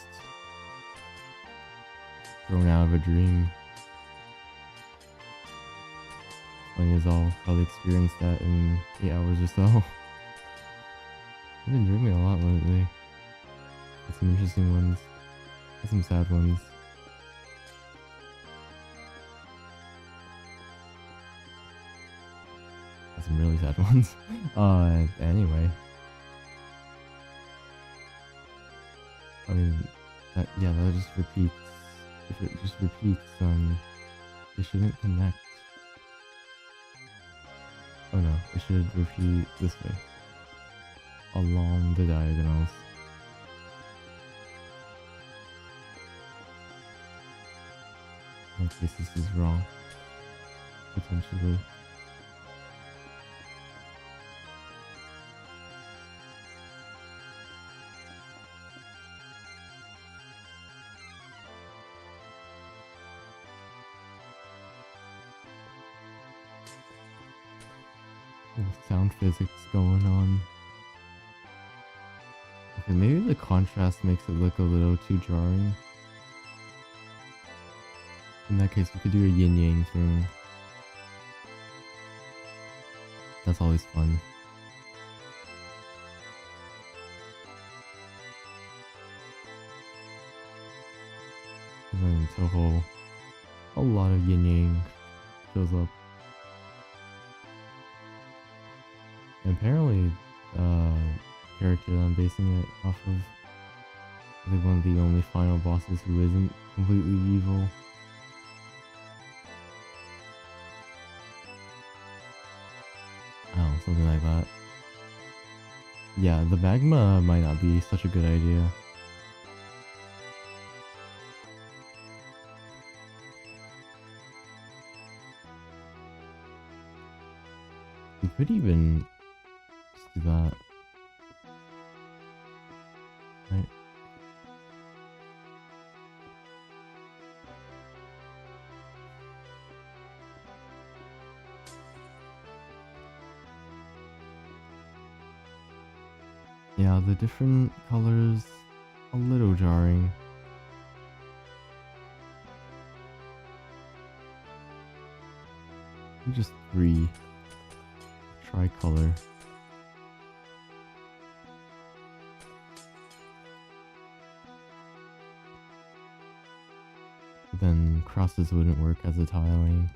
thrown out of a dream. Funny as I'll probably experience that in 8 hours or so. I've been dreaming a lot lately. Got some interesting ones. Got some sad ones. Got some really sad ones. Anyway. I mean, that just repeats. If it just repeats, then it shouldn't connect. Oh no, it should repeat this way. Along the diagonals. In case this is wrong. Potentially. Sound physics going on. Okay, maybe the contrast makes it look a little too jarring. In that case, we could do a yin-yang thing. That's always fun. And then in touhou, a lot of yin-yang shows up. And apparently, character that I'm basing it off of, I think one of the only final bosses who isn't completely evil. I don't know, something like that. Yeah, the magma might not be such a good idea. You could even just do that. Right? Yeah, the different colors, a little jarring. Just 3. Tricolor. Then crosses wouldn't work as a tiling.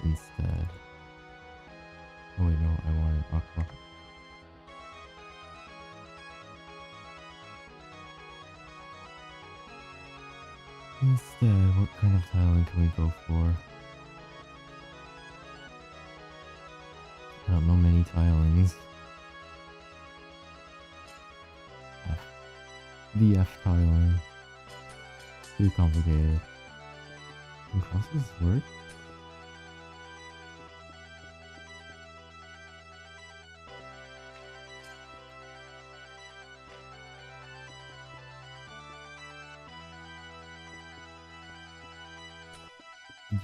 Instead. Oh wait, no, I wanted aqua. Instead, what kind of tiling can we go for? I don't know many tilings. F. The F tiling. Too complicated. Can crosses work?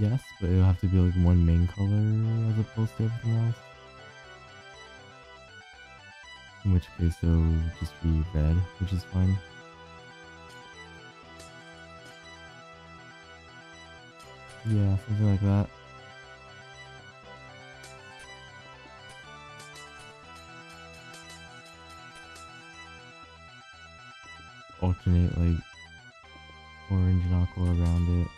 Yes, but it'll have to be like one main color as opposed to everything else. In which case it'll just be red, which is fine. Yeah, something like that. Alternate like orange and aqua around it.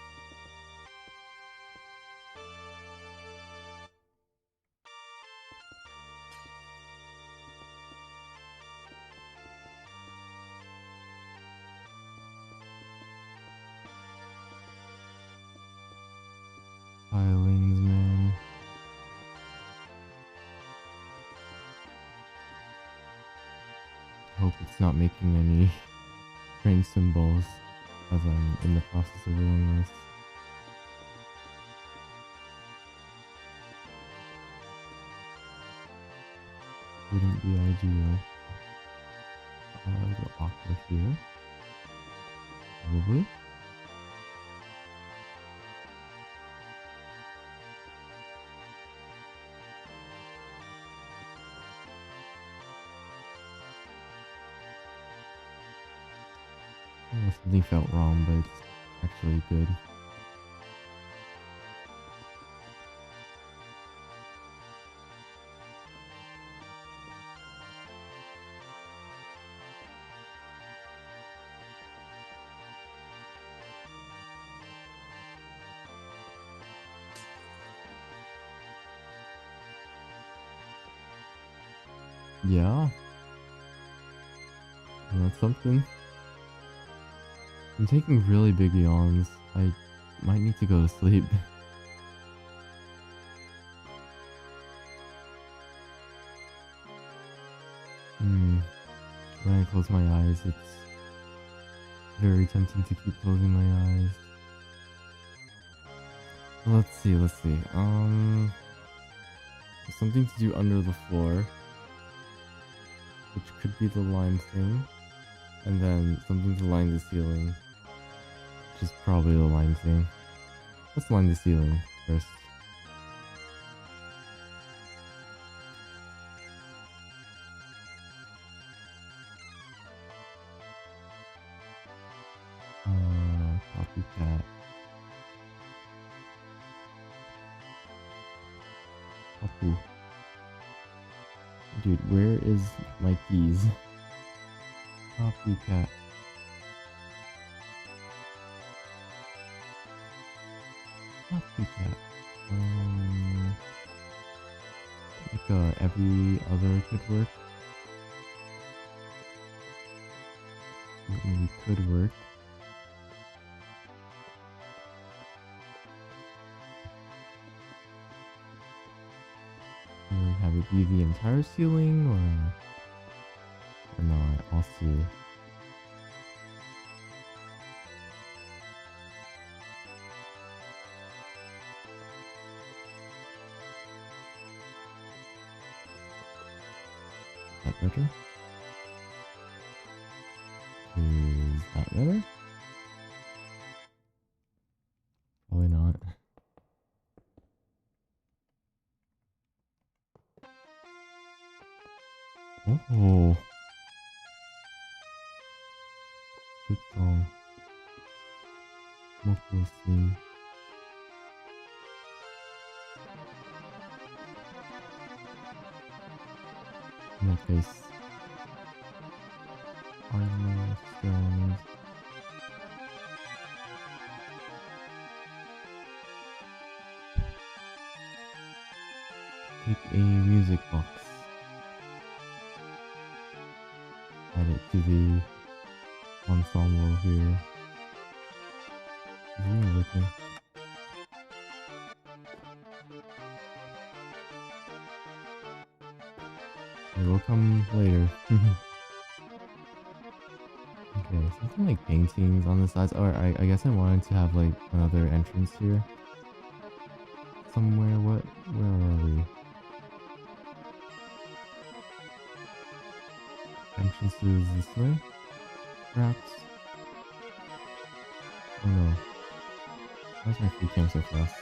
Filings, man. Hope it's not making any strange symbols as I'm in the process of doing this. Wouldn't be ideal. Go aqua here. Probably. Something felt wrong, but it's actually good. Yeah. That's something. I'm taking really big yawns. I might need to go to sleep. When I close my eyes, it's very tempting to keep closing my eyes. Let's see. Something to do under the floor, which could be the lime thing, and then something to line the ceiling, which is probably the lime thing. Let's line the ceiling first. Copycat. Copu. Dude, where is my keys? Copycat. Copycat. Like every other could work. Certainly could work. Have it be the entire ceiling, or not? I'll see. Is that better? Is that better? Probably not. Oh, good song. Multiple scene. In that case, armor stand. Take a music box. Add it to the ensemble here. Is it even working? It will come later. Okay, something like paintings on the sides. Or I guess I wanted to have like another entrance here. Somewhere, where are we? Entrances this way? Perhaps? Oh no. Why's my free cam so fast?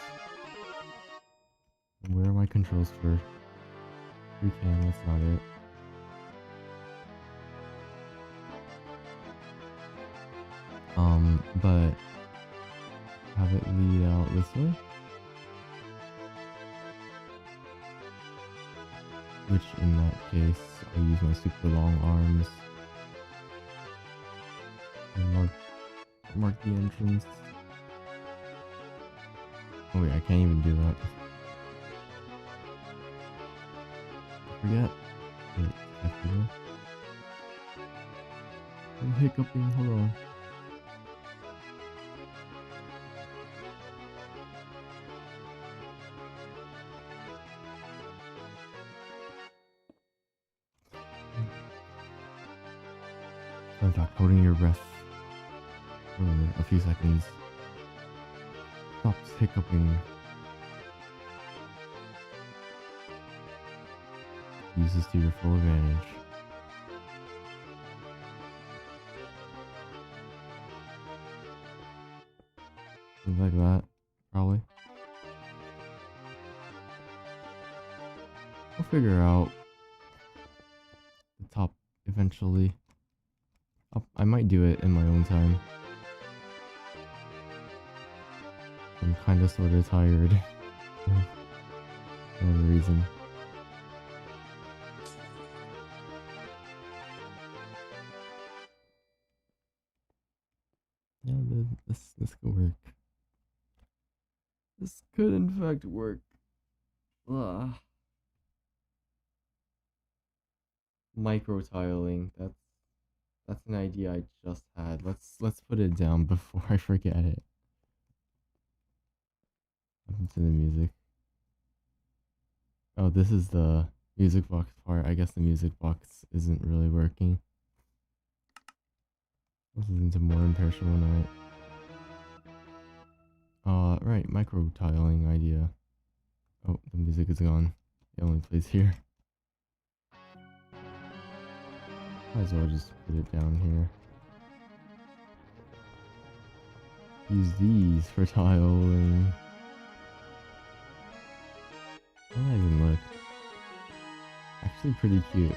Where are my controls for free cam? That's not it. But have it lead out this way, which in that case I use my super long arms and mark the entrance. Oh wait, I can't even do that. I forget. Wait, I forget. I'm hiccuping, hold on. In fact, holding your breath for a few seconds stops hiccuping. Use this to your full advantage. Things like that, probably. We'll figure out the top eventually. I might do it in my own time. I'm kinda sorta tired. For whatever reason. Yeah, this could work. This could in fact work. Ugh. Micro tiling. That's an idea I just had. Let's put it down before I forget it. Listen to the music. Oh, this is the music box part. I guess the music box isn't really working. Let's listen to more Imperishable Night. Right, micro tiling idea. Oh, the music is gone. It only plays here. Might as well just put it down here. Use these for tiling. How do that even look? Actually pretty cute.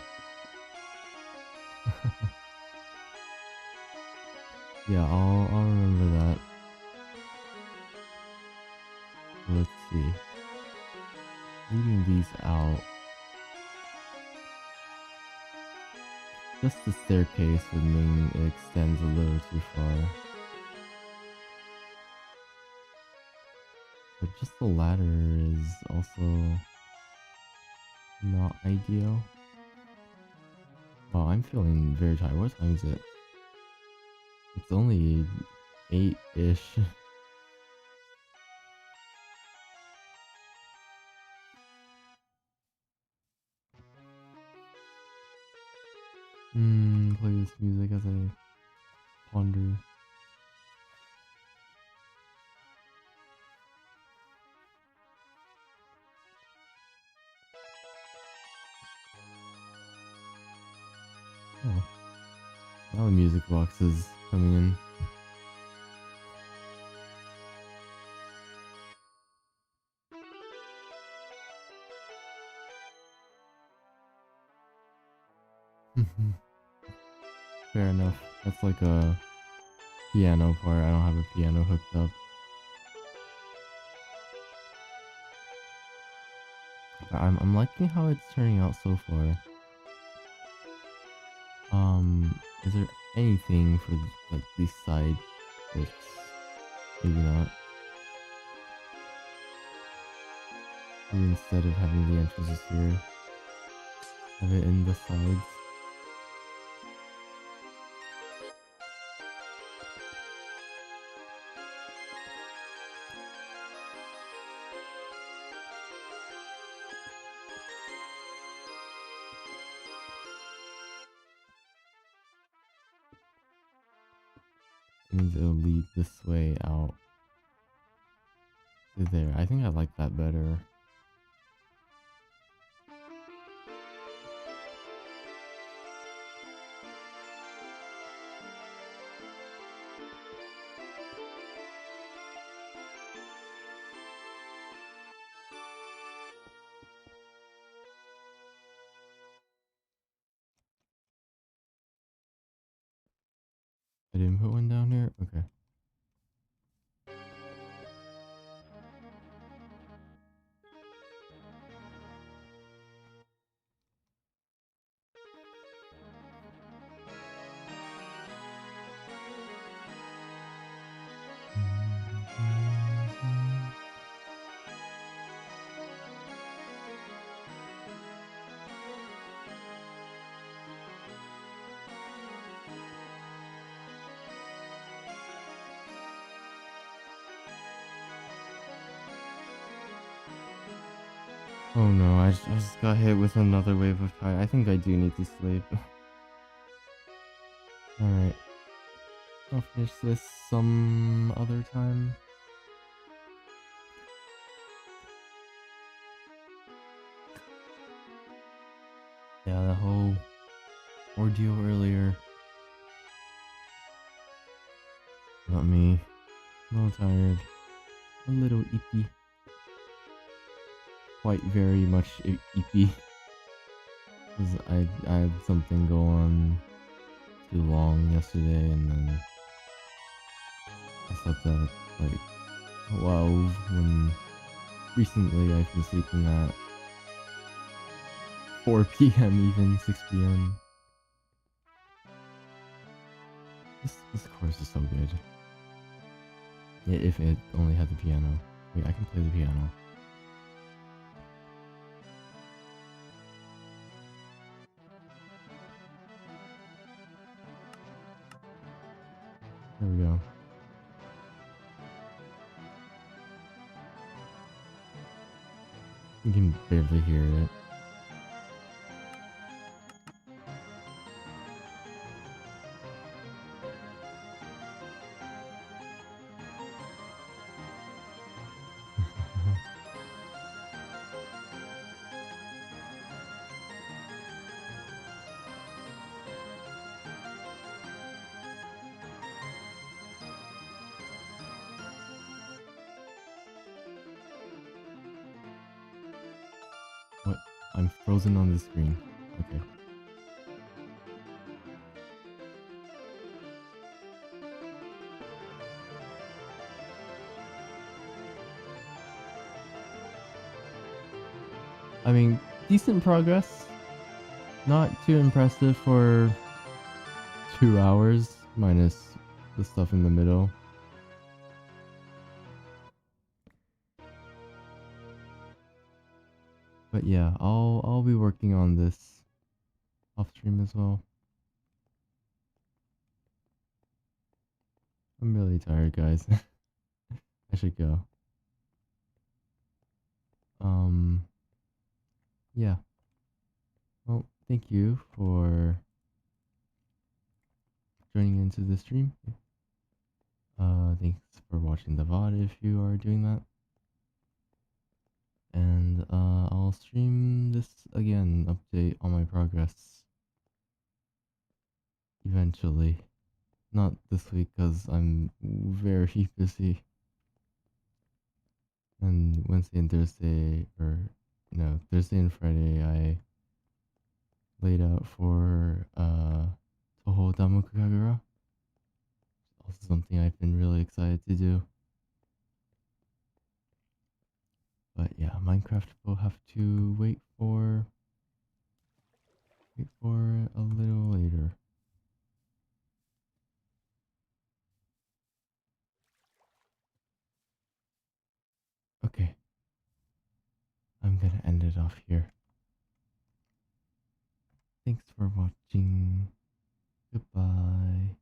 Yeah, I'll remember that. Let's see. Leaving these out. Just the staircase would mean it extends a little too far. But just the ladder is also not ideal. Wow, I'm feeling very tired. What time is it? It's only 8-ish. Play this music as I ponder. Oh, now the music box is coming in. Fair enough. That's like a piano part. I don't have a piano hooked up. I'm liking how it's turning out so far. Is there anything for like these side bits? Maybe not. Maybe instead of having the entrances here, have it in the sides. Means it'll lead this way out to there. I think I like that better. I didn't put one down here? Okay. Oh no, I just got hit with another wave of tide. I think I do need to sleep. Alright. I'll finish this some other time. Yeah, that whole ordeal earlier got me a little tired, a little ippy. Quite very much ippy. Because I had something go on too long yesterday, and then I slept at like 12 when recently I've been sleeping at 4 p.m. even 6 p.m. This course is so good. Yeah, if it only had the piano. Wait, I can play the piano. There we go. You can barely hear it. What? I'm frozen on the screen. Okay. I mean, decent progress. Not too impressive for 2 hours, minus the stuff in the middle. But yeah, I'll be working on this off stream as well. I'm really tired, guys. I should go. Yeah. Well, thank you for joining into the stream. Thanks for watching the VOD if you are doing that. And I'll stream this again, update on my progress eventually. Not this week because I'm very busy. And Wednesday and Thursday, or no, Thursday and Friday, I laid out for Touhou Damoku Kagura. Also something I've been really excited to do. But yeah, Minecraft will have to wait for a little later. Okay. I'm gonna end it off here. Thanks for watching. Goodbye.